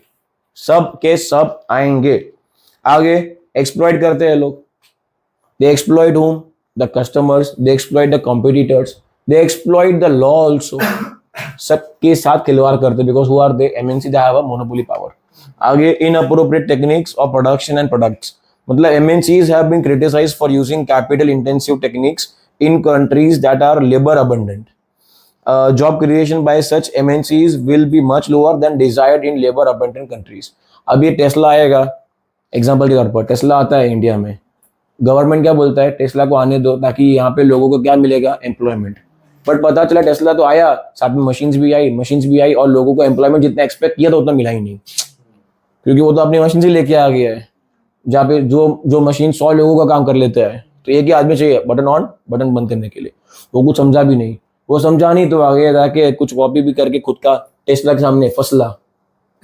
सब के सब आएंगे। आगे एक्सप्लॉइट करते हैं लोग, दे exploit whom, the customers, they exploit the competitors, they exploit the law also, सबके साथ खिलवाड़ करते, because who are they? MNC, they have a monopoly power। आगे inappropriate techniques of production and products, मतलब MNCs have been criticized for using capital intensive techniques in countries that are labor abundant। Job creation by such MNCs will be much lower than desired in labor abundant countries। अब ये Tesla आएगा, example के तौर पर Tesla आता है India में, government क्या बोलता है, टेस्ला को आने दो ताकि यहाँ पे लोगों को क्या मिलेगा, एम्प्लॉयमेंट। बट पता चला टेस्ला तो आया, साथ में मशीन्स भी आई और लोगों को एम्प्लॉयमेंट जितना एक्सपेक्ट किया था उतना मिला ही नहीं, क्योंकि वो तो अपनी मशीन से लेके आ गया है, जहाँ पे जो मशीन 100 लोगों का काम कर लेता है, तो एक ही आदमी चाहिए बटन ऑन बटन बंद करने के लिए। वो कुछ समझा भी नहीं, वो समझा नहीं तो आगे जाके कुछ कॉपी भी करके खुद का टेस्ला के सामने फसला,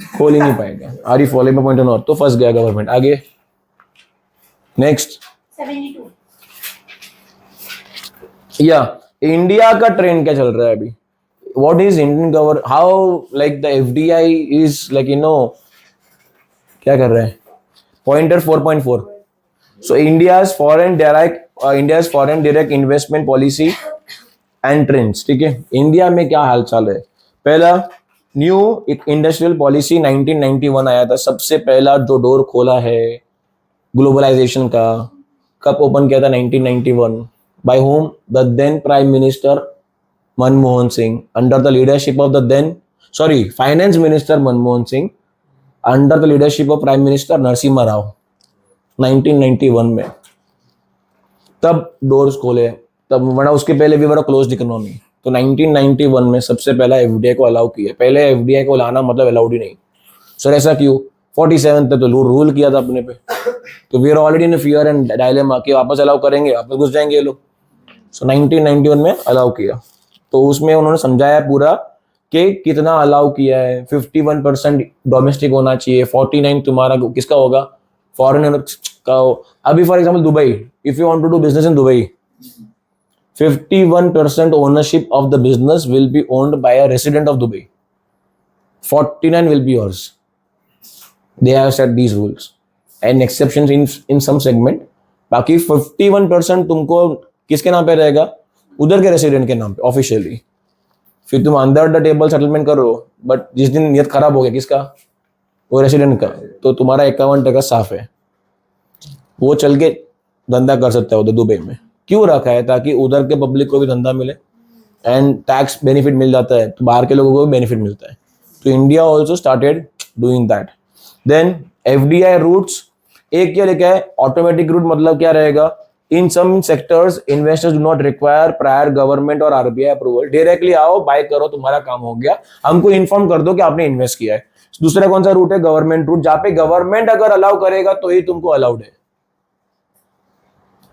खोल ही नहीं पाएगा। Are you following my point और नॉट? तो फंस गया गवर्नमेंट। आगे नेक्स्ट 72। या इंडिया का ट्रेंड क्या चल रहा है अभी, what is Indian government, how like the FDI is like क्या कर रहे हैं, pointer 4.4। So India's foreign direct investment policy and trends, ठीक है। इंडिया में क्या हालचाल है, पहला न्यू इंडस्ट्रियल पॉलिसी 1991 आया था, सबसे पहला जो डोर खोला है ग्लोबलाइजेशन का, कब ओपन किया था, 1991, by whom, the then prime minister Manmohan Singh, under the leadership of the then finance minister Manmohan Singh, under the leadership of prime minister Narasimha Rao, 1991 में तब डोर्स खोले, तब वरना उसके पहले भी बड़ा क्लोज्ड इकोनॉमी। तो 1991 में सबसे पहला एफडीआई को अलाउ किया, पहले एफडीआई को लाना मतलब अलाउड ही नहीं। सर ऐसा क्यों? 47 तक तो रूल किया था अपने पे, तो we are already in fear and dilemma कि वापस अलाउ करेंगे, वापस घुस जाएंगे ये लोग। सो 1991 में अलाउ किया, तो उसमें उन्होंने समझाया पूरा कि कितना अलाउ किया है। 51% डोमेस्टिक होना चाहिए, 49 तुम्हारा किसका होगा, फॉरेनर का हो। अभी for example Dubai, if you want to do business in Dubai, 51% ownership of the business will be owned by a resident of Dubai, 49 will be yours। They have set these rules and exceptions in some segment। बाकी 51% तुमको किसके नाम पे रहेगा, उधर के resident के नाम पे ऑफिशियली। फिर तुम अंदर द टेबल सेटलमेंट करो, बट जिस दिन नियत खराब हो गया किसका, वो रेसिडेंट का, तो तुम्हारा 51% साफ है, वो चल के धंधा कर सकता है उधर दुबई में। क्यों रखा है? ताकि उधर के पब्लिक को भी धंधा मिले एंड टैक्स बेनिफिट मिल जाता है, तो बाहर के लोगों को भी बेनिफिट मिलता है। तो India also started doing that. Then FDI routes, एक क्या लिखा है, ऑटोमेटिक रूट मतलब क्या रहेगा, in some sectors investors do not require prior government और आरबीआई अप्रूवल, डायरेक्टली आओ बाय करो, तुम्हारा काम हो गया, हमको इन्फॉर्म कर दो कि आपने इन्वेस्ट किया है। दूसरा कौन सा रूट है? गवर्नमेंट रूट, जहां पे गवर्नमेंट अगर अलाउ करेगा तो ही तुमको अलाउड है,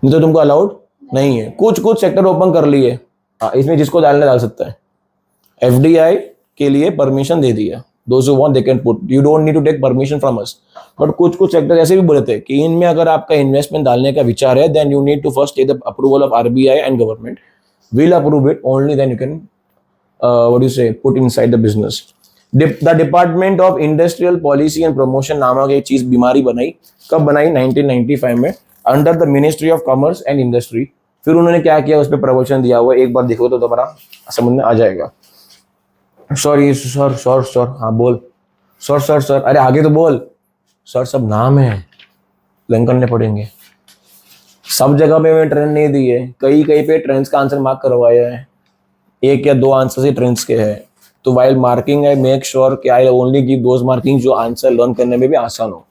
नहीं तो तुमको अलाउड नहीं है। कुछ कुछ सेक्टर ओपन कर लिए, इसमें जिसको डाल सकता है। एफडीआई के लिए परमिशन दे दिया, those who want they can put, you don't need to take permission from us, but कुछ कुछ सेक्टर ऐसे भी बोले थे कि इनमें अगर आपका इन्वेस्टमेंट डालने का विचार है then you need to first take the approval of RBI and government will approve it, only then you can what do you say, put inside the business. The Department of Industrial Policy and Promotion नामक एक चीज बीमारी बनाई, कब बनाई? 1995 में, under the ministry of commerce and industry. फिर उन्होंने क्या किया, उस पर प्रवचन दिया हुआ, एक बार देखो तो तुम्हारा समझ में आ जाएगा। सॉरी सर, सर हाँ बोल, सर अरे आगे तो बोल, सर सब नाम है, लर्न करने पड़ेंगे। सब जगह पे मैं ट्रेंड नहीं दी है, कई पे ट्रेंड्स का आंसर मार्क करवाया है, एक या दो आंसर ही ट्रेंड्स के हैं। तो while marking I make sure कि I only give those marking जो आंसर लर्न करने में भी आसान हो।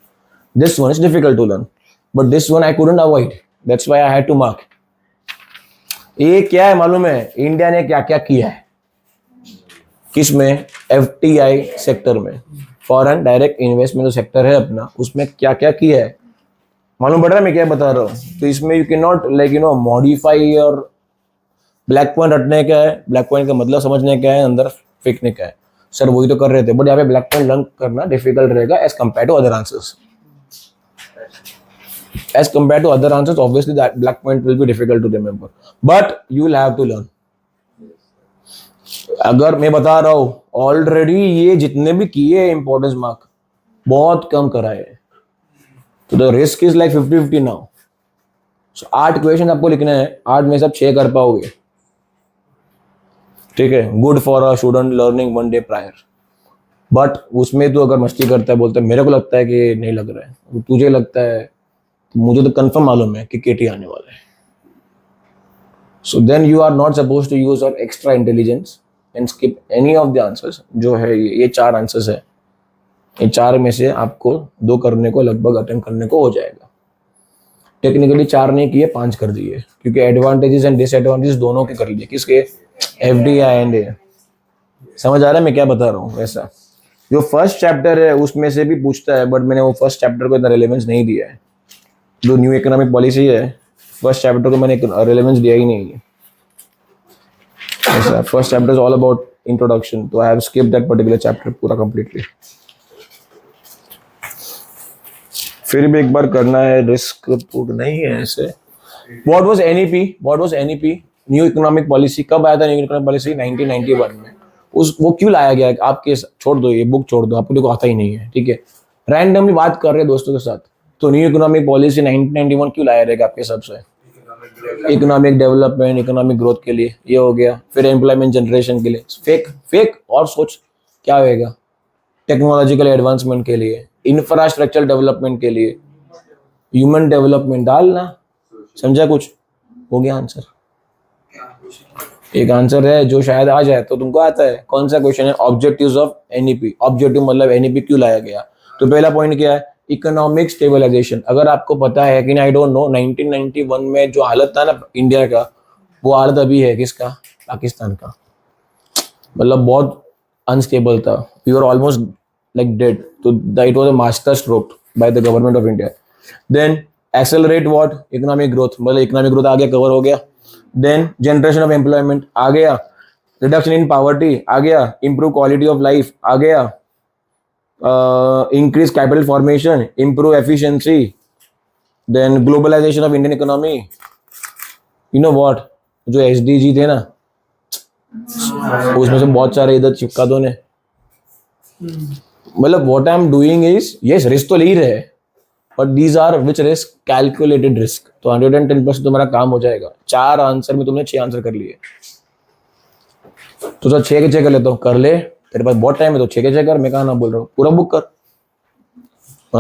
This one is difficult to learn, but this one I couldn't avoid, that's why I had to mark. ये क्या है मालूम है? इंडिया ने क्या क्या किया है, किसमें? एफटीआई सेक्टर में, फॉरेन डायरेक्ट इन्वेस्टमेंट जो सेक्टर है अपना, उसमें क्या क्या किया है मालूम पड़ रहा है? मैं क्या बता रहा हूँ? तो इसमें you can not like you no modify और ब्लैक पॉइंट रटने का है, ब्लैक पॉइंट का मतलब समझने का है, अंदर फेंकने का है। सर वही तो कर रहे थे, बट यहाँ पे ब्लैक पॉइंट लर्न करना डिफिकल्ट रहेगा as compare to other answers. As compared to other answers, obviously that black point will be difficult to remember, but you will have to learn. अगर मैं बता रहा हूँ ऑलरेडी ये जितने भी किए इंपॉर्टेंस मार्क बहुत कम कराए हैं, तो the risk is like 50-50 now. 8 question आपको लिखना है, 8 में से आप 6 कर पाओगे, ठीक है? Good for a student learning 1 day prior, but उसमें तो अगर मस्ती करता है, बोलता है मेरे को लगता है कि नहीं लग रहा है, तुझे लगता है, तो मुझे तो कंफर्म मालूम है कि केटी आने वाला है। So then you are not suppose to use your extra intelligence and skip any of the answers. जो है ये 4 आंसर्स है, ये 4 में से आपको 2 करने को, लगभग अटेम्प्ट करने को हो जाएगा। टेक्निकली 4 नहीं किए, 5 कर दिए, क्योंकि एडवांटेजेस एंड डिसएडवांटेजेस दोनों के कर लिए। किसके? एफडीआई एंड ए। समझ आ रहा है मैं क्या बता रहा हूँ? वैसा जो फर्स्ट चैप्टर है उसमें से भी पूछता है, बट मैंने वो फर्स्ट चैप्टर को इतना रिलेवेंस नहीं दिया है। जो न्यू इकोनॉमिक पॉलिसी है, फर्स्ट चैप्टर को मैंने रिलेवेंस दिया ही नहीं है। ऐसा first chapter is all about introduction, तो I have skipped that particular chapter पूरा कंप्लीटली। फिर भी एक बार करना है, रिस्क पुट नहीं है ऐसे। What was NEP? New economic policy कब आया था? न्यू इकोनॉमिक पॉलिसी 1991 में। वो क्यों लाया गया? आपके छोड़ दो, ये बुक छोड़ दो, आपको आता ही नहीं है, ठीक है? रैंडमली बात कर रहे हैं दोस्तों के साथ। तो न्यू इकोनॉमिक पॉलिसी 1991 क्यों लाया रहेगा आपके हिसाब से? इकोनॉमिक डेवलपमेंट, इकोनॉमिक ग्रोथ के लिए, ये हो गया। फिर एम्प्लॉयमेंट जनरेशन के लिए, फेक और सोच क्या होएगा? टेक्नोलॉजिकल एडवांसमेंट के लिए, इंफ्रास्ट्रक्चर डेवलपमेंट के लिए, ह्यूमन डेवलपमेंट डालना। समझा? कुछ हो गया आंसर। एक आंसर है जो शायद आ जाए, तो तुमको आता है। कौन सा क्वेश्चन है? Objectives of NEP. ऑब्जेक्टिव मतलब एनईपी क्यों लाया गया? तो पहला पॉइंट क्या है? Economic stabilization. अगर आपको पता है कि नहीं, आई डोंट नो, 1991 में जो हालत था ना इंडिया का, वो हालत अभी है किसका? पाकिस्तान का। मतलब बहुत अनस्टेबल था, we were almost like dead. तो it was a master stroke by the government of India. Then accelerate what? Economic growth, मतलब इकोनॉमिक ग्रोथ आ गया, कवर हो गया। देन जनरेशन ऑफ एम्प्लॉयमेंट आ गया, रिडक्शन इन पॉवर्टी आ गया, इंप्रूव क्वालिटी ऑफ लाइफ आ गया, increase capital formation, improve efficiency, then globalization of Indian economy. You know what? जो SDG थे ना, उसमें से बहुत सारे इधर चिपका दो ने। मतलब what I am doing is, yes, risk तो ले ही रहे, but these are which risk? Calculated risk. तो 110% तुम्हारा काम हो जाएगा। 4 आंसर में तुमने 6 आंसर कर लिए, तो सर 6 के 6 कर लेता हूँ, कर ले, तेरे पास बहुत टाइम है तो 6 के 6 कर। मैं कहा ना बोल रहा हूँ, पूरा बुक कर,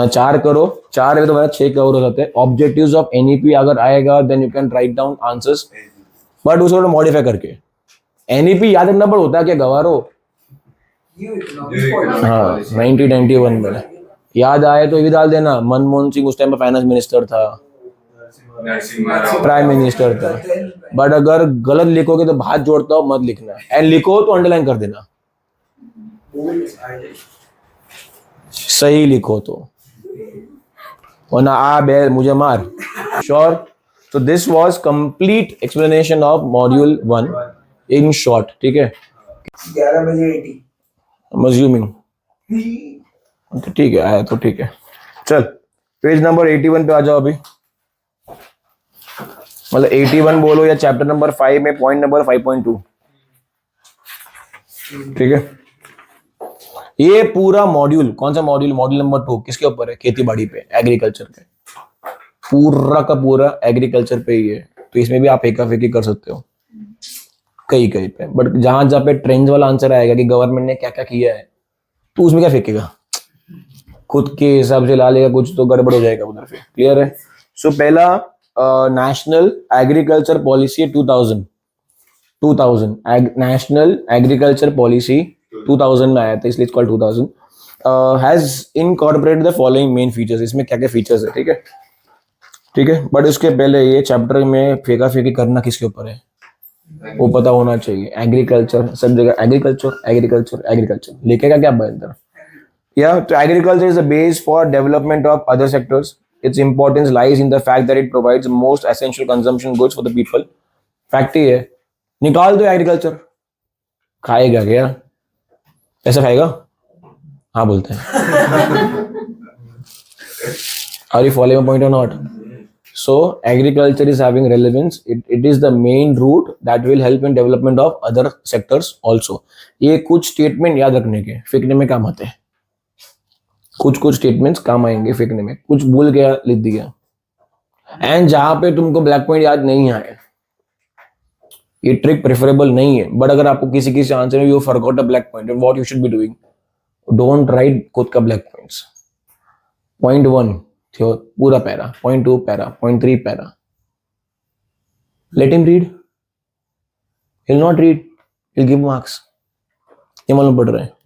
4 करो, 4 है तो मेरा 6 कवर हो जाते हैं। ऑब्जेक्टिव्स ऑफ एनईपी अगर आएगा then you can write down answers, but उसको मॉडिफाई करके। एनईपी याद रखना पड़, होता है क्या गवारो? हाँ 1991 में याद आए तो ये भी डाल देना। मनमोहन सिंह उस टाइम पर फाइनेंस मिनिस्टर था, नरसिम्हा राव प्राइम मिनिस्टर था। बट अगर गलत लिखोगे तो हाथ जोड़ता हो मत लिखना, एंड लिखो तो अंडरलाइन कर देना, सही लिखो तो, वरना आ बे मुझे मार। श्योर। तो this was complete explanation of module 1 in short, ठीक है। 11 बजे 80। I'm assuming, तो ठीक है, आया तो ठीक है। चल पेज नंबर 81 पे आ जाओ अभी, मतलब 81 बोलो या चैप्टर नंबर 5 में पॉइंट नंबर 5.2, ठीक है। ये पूरा मॉड्यूल, कौन सा मॉड्यूल, मॉड्यूल नंबर 2 किसके ऊपर है, खेती बाड़ी पे, एग्रीकल्चर पे, पूरा का पूरा एग्रीकल्चर पे ही है। तो इसमें भी आप फेंका फेंकी कर सकते हो कहीं कहीं पे, बट जहां जहां पे ट्रेंड वाला आंसर आएगा कि गवर्नमेंट ने क्या क्या किया है, तो उसमें क्या फेंकेगा, खुद के हिसाब से ला लेगा कुछ तो गड़बड़ हो जाएगा उधर पे। क्लियर है। सो पहला national agriculture policy 2000 national agriculture policy 2000 में आया था, इसलिए called 2000, has incorporated the following main features. इसमें क्या क्या फीचर्स है, ठीक है, ठीक है। बट उसके पहले ये चैप्टर में फेंका फेंकी करना किसके ऊपर है वो पता होना चाहिए। एग्रीकल्चर, सब जगह एग्रीकल्चर एग्रीकल्चर एग्रीकल्चर, लिखेगा क्या अंदर। Yeah, so agriculture is the base for development of other sectors. Its importance lies in the fact that it provides most essential consumption goods for the people. Fact ही है, निकाल दो agriculture, खाएगा क्या, ऐसा खाएगा, हाँ बोलते हैं। Are you following my point or not? So agriculture is having relevance. It is the main route that will help in development of other sectors also. ये कुछ स्टेटमेंट याद रखने के, फेंकने में काम आते हैं, कुछ स्टेटमेंट्स काम आएंगे फेंकने में, कुछ भूल गया लिख दिया। एंड जहां पे तुमको ब्लैक पॉइंट याद नहीं आए, ये ट्रिक प्रेफरेबल नहीं है, बट अगर आपको किसी किसी आंसर में you forgot a black point, what you should be doing, don't write खुद का ब्लैक पॉइंट्स। पॉइंट 1 पूरा para, point 2 para, point 3 para, let him read, he will not read, he will give marks. ये मालूम पड़ रहा है।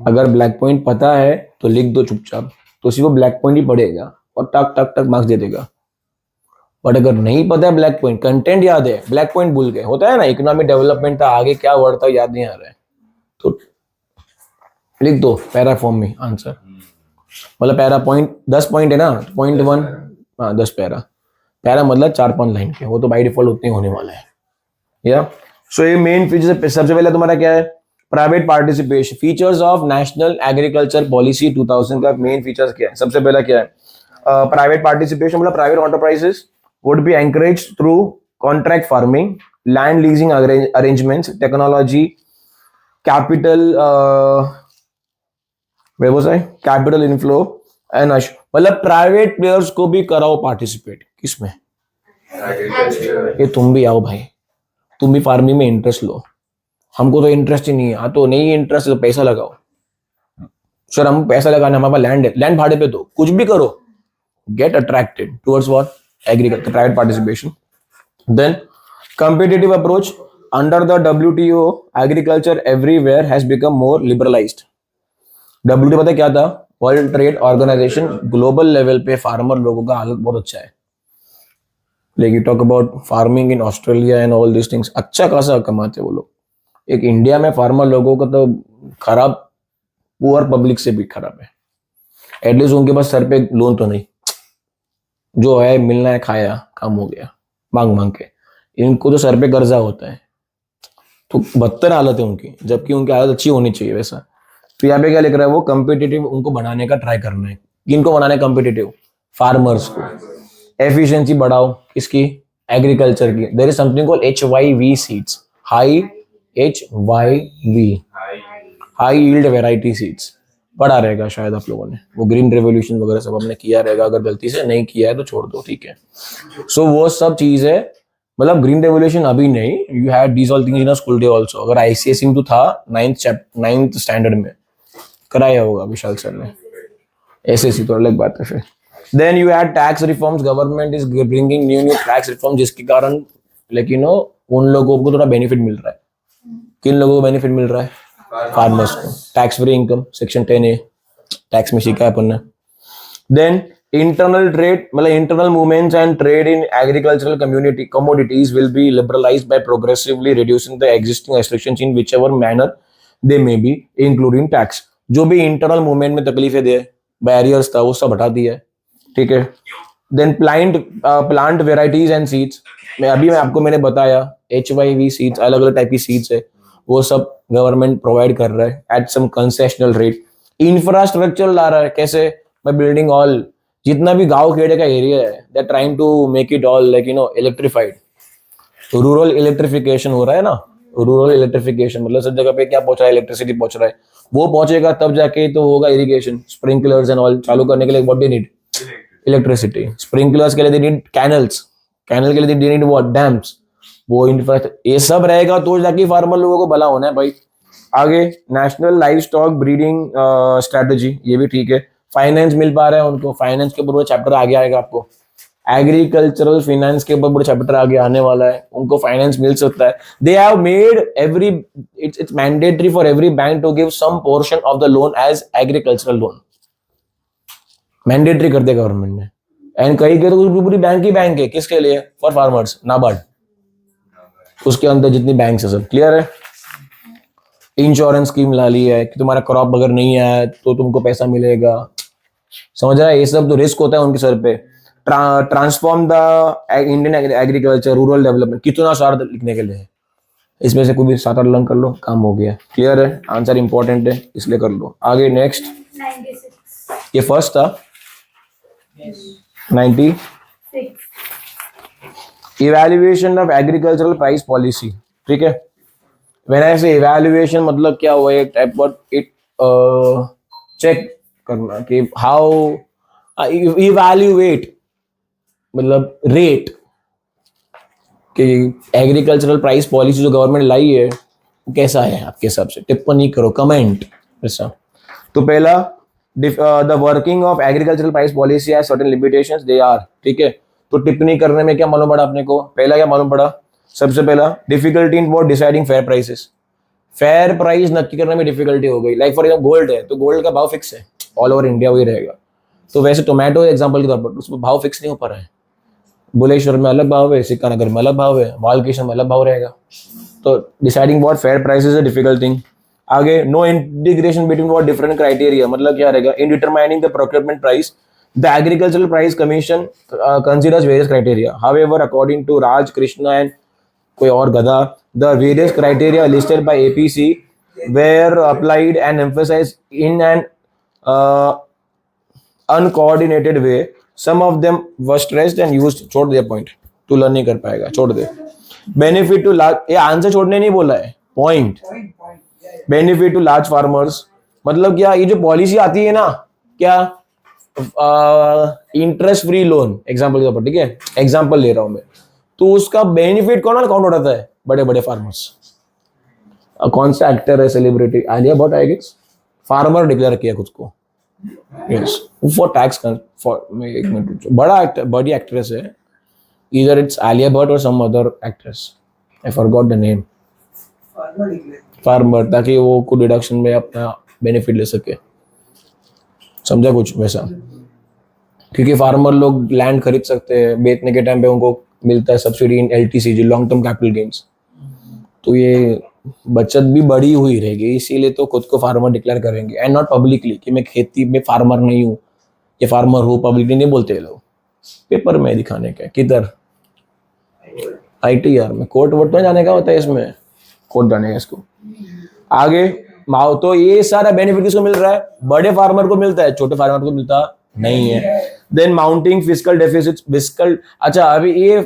अगर black point पता है तो लिख दो चुपचाप, तो सिर्फ वो ब्लैक पॉइंट ही पढ़ेगा और टक टक टक मार्क्स दे देगा। बट अगर नहीं पता है ब्लैक पॉइंट, कंटेंट याद है, ब्लैक पॉइंट भूल गए, होता है ना, इकोनॉमिक डेवलपमेंट था, आगे क्या वर्ड था याद नहीं आ रहा है, तो लिख दो पैरा फॉर्म में आंसर। मतलब पैरा पॉइंट 10 पॉइंट है ना, पॉइंट 1, हाँ 10 पैरा, पैरा मतलब 4-5 लाइन के, वो तो बाई डिफॉल्ट उतने होने वाला है। या सो ये मेन फीचर, सबसे पहले तुम्हारा क्या है, private participation. Features of national agriculture policy 2000 का मेन फीचर्स क्या है, सबसे पहला क्या है, प्राइवेट पार्टिसिपेशन, मतलब private enterprises would be encourage through contract farming, land leasing arrangements, technology, capital व्यवसाय, कैपिटल इनफ्लो एंड, मतलब प्राइवेट प्लेयर्स को भी कराओ पार्टिसिपेट किसमें, एग्रीकल्चर। ये तुम भी आओ भाई, तुम भी फार्मिंग में इंटरेस्ट लो, हमको तो इंटरेस्ट ही नहीं है, तो नहीं इंटरेस्ट तो पैसा लगाओ। सर हम पैसा लगाने, हमारे पास लैंड है, लैंड भाड़े पे दो, कुछ भी करो, get attracted towards what, agriculture, private participation. Then competitive approach, under the WTO agriculture everywhere has become more liberalized. WTO पता क्या था, world trade organization, global level पे फार्मर लोगों का हालत बहुत अच्छा है, like you talk about farming in Australia and all this things, अच्छा खासा कमाते हैं वो लोग। एक इंडिया में फार्मर लोगों का तो खराब, पुअर पब्लिक से भी खराब है। एटलीस्ट उनके पास सर पे लोन तो नहीं, जो है मिलना है खाया, काम हो गया, मांग मांग के। इनको तो सर पे कर्जा होता है, तो बदतर हालत है उनकी, जबकि उनकी हालत अच्छी होनी चाहिए वैसा। तो यहाँ पे क्या लिख रहा है वो, कम्पिटिटिव उनको बनाने का ट्राई करना है। किनको बनाना है कम्पिटिटिव, फार्मर्स को। एफिशिएंसी बढ़ाओ किसकी, एग्रीकल्चर की। There is something called HYV seeds, high HYV, high yield variety seeds, पढ़ा रहेगा शायद आप लोगों ने, वो ग्रीन रेवोल्यूशन वगैरह सब हमने किया रहेगा, अगर गलती से नहीं किया है तो छोड़ दो, ठीक है। सो वो सब चीज है, मतलब ग्रीन रेवोल्यूशन अभी नहीं, you had these all things in a school day also. अगर ICSE में तो था 9th स्टैंडर्ड में कराया होगा विशाल सर ने, SSC तो अलग बात है फिर। Then you had tax reforms, government is bringing new tax reform, जिसके कारण लेकिन उन लोगों को थोड़ा बेनिफिट मिल रहा है। किन लोगों को बेनिफिट मिल रहा है, फार्मर्स को। Tax free income, section 10A, tax में सीखा है अपन ने। देन internal trade मतलब internal movements and trade in agricultural community commodities will be liberalized by progressively reducing the existing restrictions in whichever manner they may be, including tax. जो भी internal movement में तकलीफें दे barriers था वो सब हटा दिया है, ठीक है. Then plant varieties and seeds. मैं आपको मैंने बताया HYV seeds अलग अलग टाइप की seeds है, वो सब गवर्नमेंट प्रोवाइड कर रहा है at some concessional rate. Infrastructure ला रहा है कैसे, बाय बिल्डिंग ऑल जितना भी गांव खेड़े का एरिया है they are trying to make it all like electrified. Rural electrification हो रहा है ना. रूरल इलेक्ट्रिफिकेशन मतलब सब जगह पे क्या पहुंच रहा है, इलेक्ट्रिसिटी पहुंच रहा है. वो पहुंचेगा तब जाके तो होगा इरिगेशन, स्प्रिंकलर्स एंड ऑल चालू करने के लिए what they need, electricity. Sprinklers के लिए दे नीड कैनल्स, कैनल के लिए दे नीड व्हाट, डैम्स. वो इंफ्रास्ट्रक्चर ये सब रहेगा तो जाके फार्मर लोगों को भला होना है भाई. आगे national live stock breeding strategy, ये भी ठीक है. फाइनेंस मिल पा रहा है उनको, फाइनेंस के ऊपर पूरा चैप्टर आगे आएगा आपको. एग्रीकल्चरल फाइनेंस के ऊपर पूरा चैप्टर आगे आने वाला है, उनको फाइनेंस मिल सकता है. They have made every it's mandatory for every bank to give some portion of the loan as agricultural loan. Mandatory कर दिया गवर्नमेंट ने. एंड कहीं के तो पूरी बैंक ही बैंक है किसके लिए, फॉर फार्मर्स, नाबार्ड. उसके अंदर जितनी बैंक्स है सब क्लियर है. इंश्योरेंस स्कीम ला ली है कि तुम्हारा क्रॉप अगर नहीं आया तो तुमको पैसा मिलेगा. समझ रहा है, ये सब तो रिस्क होता है उनके सर पे. Transform the Indian agriculture rural development, कितना सारा लिखने के लिए है. इसमें से कोई भी 7-8 लर्न कर लो, काम हो गया. क्लियर है, आंसर इंपॉर्टेंट है इसलिए कर लो. आगे नेक्स्ट 96. ये फर्स्ट था. 96 evaluation of agricultural price policy. ठीक है, व्हेन आई से इवैल्यूएशन मतलब क्या हुआ, एक टाइप ऑफ इट चेक करना कि हाउ इवैल्यूएट मतलब रेट कि एग्रीकल्चरल प्राइस पॉलिसी जो गवर्नमेंट लाई है वो कैसा है आपके हिसाब से. टिप्पणी करो, कमेंट ऐसा. तो पहला the working of agricultural price policy has certain limitations they are. ठीक है, तो टिप्पणी करने में क्या मालूम पड़ा अपने को. पहला क्या मालूम पड़ा, सबसे पहला difficulty in what deciding fair prices. Fair price नक्की करने में डिफिकल्टी हो गई. लाइक फॉर एग्जाम्पल गोल्ड है तो गोल्ड का भाव फिक्स है, ऑल ओवर इंडिया वही रहेगा. तो वैसे टोमेटो एग्जाम्पल के तौर पर उसमें भाव फिक्स नहीं हो पा रहा है. बुलेश्वर में अलग भाव है, सिक्का नगर में अलग भाव है, वालकेशन में अलग भाव रहेगा. तो डिसाइडिंग वॉट फेयर प्राइसेस है डिफिकल्ट थिंग. आगे no integration between what different criteria, मतलब क्या रहेगा, in determining the procurement price the agricultural price commission considers various criteria. However according to Raj Krishna and कोई और गधा, the various criteria listed by APC were applied and emphasised in an uncoordinated way. Some of them were stressed and used. छोड़ दे point, तू learn नहीं कर पाएगा, छोड़ दे. बेनिफिट टू लार्ज, ये आंसर छोड़ने नहीं बोला है, point. Benefit to large farmers मतलब क्या, ये जो पॉलिसी आती है ना, क्या इंटरेस्ट फ्री लोन एग्जांपल के तौर पर, ठीक है एग्जांपल ले रहा हूं मैं, तो उसका बेनिफिट कौन उठाता है, बड़े बड़े फार्मर्स. कौन सा एक्टर है celebrity, Alia Bhatt I guess, farmer declare किया खुद को. यस, फॉर टैक्स फॉर एक मिनट, बड़ा एक्टर, बड़ी एक्ट्रेस है, इधर इट्स आलिया भट्ट और some other actress, I forgot the name. Farmer, ताकि वो कुछ डिडक्शन में अपना बेनिफिट ले सके. समझा कुछ वैसा, क्योंकि फार्मर लोग लैंड खरीद सकते हैं, बेचने के टाइम पे उनको मिलता है subsidy in LTCG, long term capital gains. तो ये बचत भी बड़ी हुई रहेगी, इसीलिए तो खुद को फार्मर डिक्लेयर करेंगे. एंड नॉट पब्लिकली कि मैं खेती में फार्मर नहीं हूँ, ये फार्मर हूँ, पब्लिकली नहीं बोलते लोग, पेपर में दिखाने का. किधर ITR में, कोर्ट वोट में जाने का होता है, इसमें कोर्ट जाने का इसको. आगे माओ, तो ये सारा बेनिफिट किसको मिल रहा है, बड़े फार्मर को मिलता है, छोटे फार्मर को मिलता नहीं है. Then mounting fiscal deficit, fiscal, अच्छा अभी ये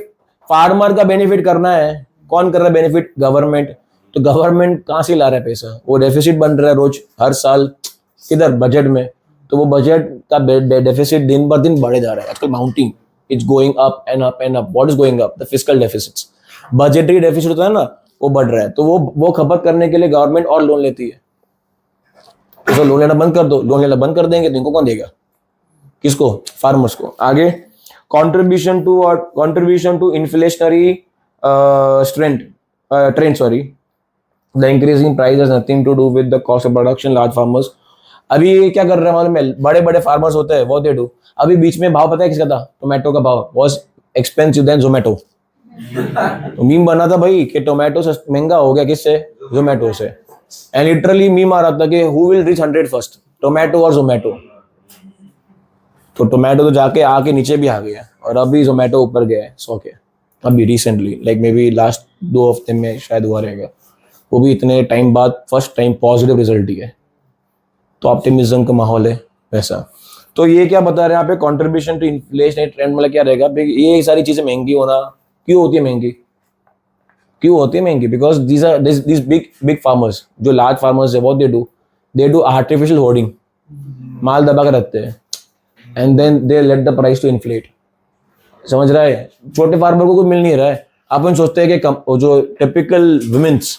फार्मर का बेनिफिट करना है, कौन कर रहा है बेनिफिट, गवर्नमेंट. तो गवर्नमेंट कहाँ से ला रहा है पैसा, वो डेफिसिट बन रहा है रोज हर साल, किधर, बजट में. तो वो बजट का डेफिसिट दिन ब दिन बढ़े जा रहा है आजकल. Mounting, it's going up and up and up. What is going up, the fiscal deficits. Budgetary deficit होता है ना, वो बढ़ रहा है. तो वो खपत करने के लिए गवर्नमेंट और लोन लेती है. तो लोन लेना बंद कर दो, लोन लेना बंद कर देंगे तो इनको कौन देगा, किसको, फार्मर्स को. आगे contribution to inflationary trend, sorry, the increasing price has nothing to do with the cost of production. Large farmers अभी ये क्या कर रहे हैं मालूम है, बड़े बड़े फार्मर्स होते हैं वो दे डू, अभी बीच में भाव पता है किसका था, टोमेटो का भाव वॉज एक्सपेंसिव देन जोमेटो। तो मीम बना था भाई कि टोमेटो महंगा हो गया किससे, जोमेटो से। एंड लिटरली मीम आ रहा था कि who will reach 100 first, tomato और जोमेटो। तो टोमेटो तो जाके आके नीचे भी आ गया और अभी जोमेटो ऊपर गया है 100 के, अभी recently like may be last 2 हफ्ते में शायद हुआ रहेगा, वो भी इतने टाइम बाद फर्स्ट टाइम पॉजिटिव रिजल्ट ही है। तो ऑप्टिमिज्म का माहौल है वैसा। तो ये क्या बता रहे हैं यहाँ पे, कंट्रीब्यूशन टू इन्फ्लेशन ट्रेंड मतलब क्या रहेगा, ये सारी चीजें महंगी होना क्यों होती है, महंगी क्यों होती है महंगी, बिकॉज दिस बिग फार्मर्स, जो लार्ज फार्मर्स है, what they do artificial hoarding, माल दबा के रखते हैं and then they let the price to inflate. समझ रहा है, छोटे फार्मर को कुछ मिल नहीं रहा है। अपन सोचते हैं कि जो टिपिकल विमेंस,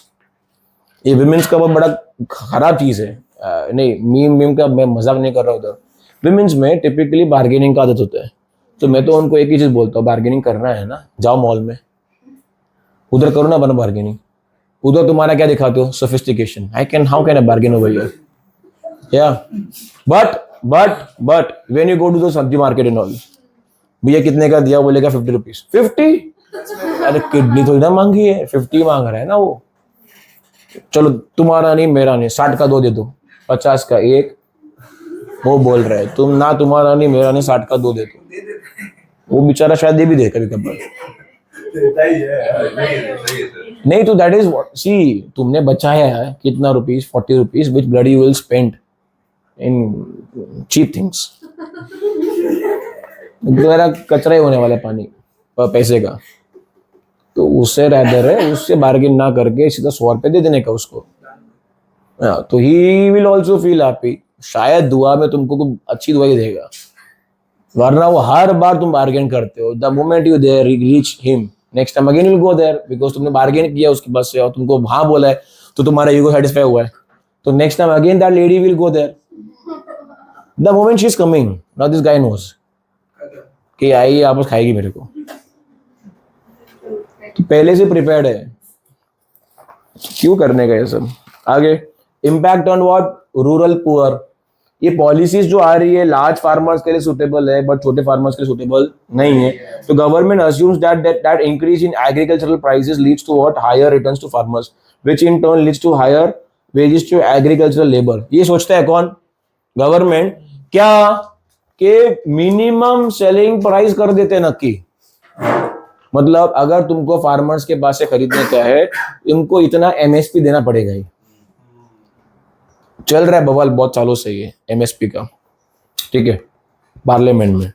ये विमेंस का बहुत बड़ा खराब चीज है। नहीं मीम का मैं मजाक नहीं कर रहा उधर। विमेंस में टिपिकली बार्गेनिंग का आदत होता है, तो मैं तो उनको एक ही चीज बोलता हूँ, बार्गेनिंग करना है ना, जाओ मॉल में, उधर करो ना बनो बार्गेनिंग। उधर तुम्हारा क्या दिखाते हो, sophistication, how can I bargain over here, yeah but when you go to the sabzi market and all, भैया कितने का दिया, बोलेगा 50 रुपीज। 50? अरे किडनी थोड़ी ना मांगी है, 50 मांग रहा है ना वो। चलो तुम्हारा नहीं मेरा नहीं, 60 का 2 दे दो, 50 का 1, वो बोल रहा है तुम ना, तुम्हारा नहीं मेरा नहीं, 60 का 2 दे दो। वो बेचारा शायद दे भी दे कभी कभी। नहीं तो दैट इज व्हाट, सी तुमने बचाया है कितना rupees, 40 rupees, which bloody you will spend in cheap things. मेरा कचरा ही होने वाला है पानी पैसे का, तो उससे रैदर है उससे बार्गेन ना करके सीधा 100 रुपये दे देने का उसको। तो he will also feel happy, शायद दुआ में तुमको कुछ अच्छी दुआ ही देगा, वरना वो हर बार तुम बार्गेन करते हो। The moment you there reach him, next time again will go there, because तुमने बार्गेन किया उसके पास से और तुमको हाँ बोला है, तो तुम्हारा ईगो सेटिस्फाई हुआ है, तो next time again that lady will go there. The moment she is coming, now this guy knows कि आई आपस खाएगी मेरे को, तो पहले से प्रिपेयर्ड है, क्यों करने का ये सब। आगे, impact on what, rural poor. ये पॉलिसीज जो आ रही है लार्ज फार्मर्स के लिए सुटेबल है बट छोटे फार्मर्स के लिए सुटेबल नहीं है। तो government assumes that increase in agricultural prices leads to what, higher returns to farmers, which in turn leads to higher wages to agricultural labor। ये सोचता है कौन, गवर्नमेंट, क्या कि मिनिमम सेलिंग प्राइस कर देते हैं नक्की, मतलब अगर तुमको फार्मर्स के पास से खरीदने का है, तुमको इतना एमएसपी देना पड़ेगा ही। चल रहा है बवाल बहुत सालों से ये एमएसपी का, ठीक है, पार्लियामेंट में,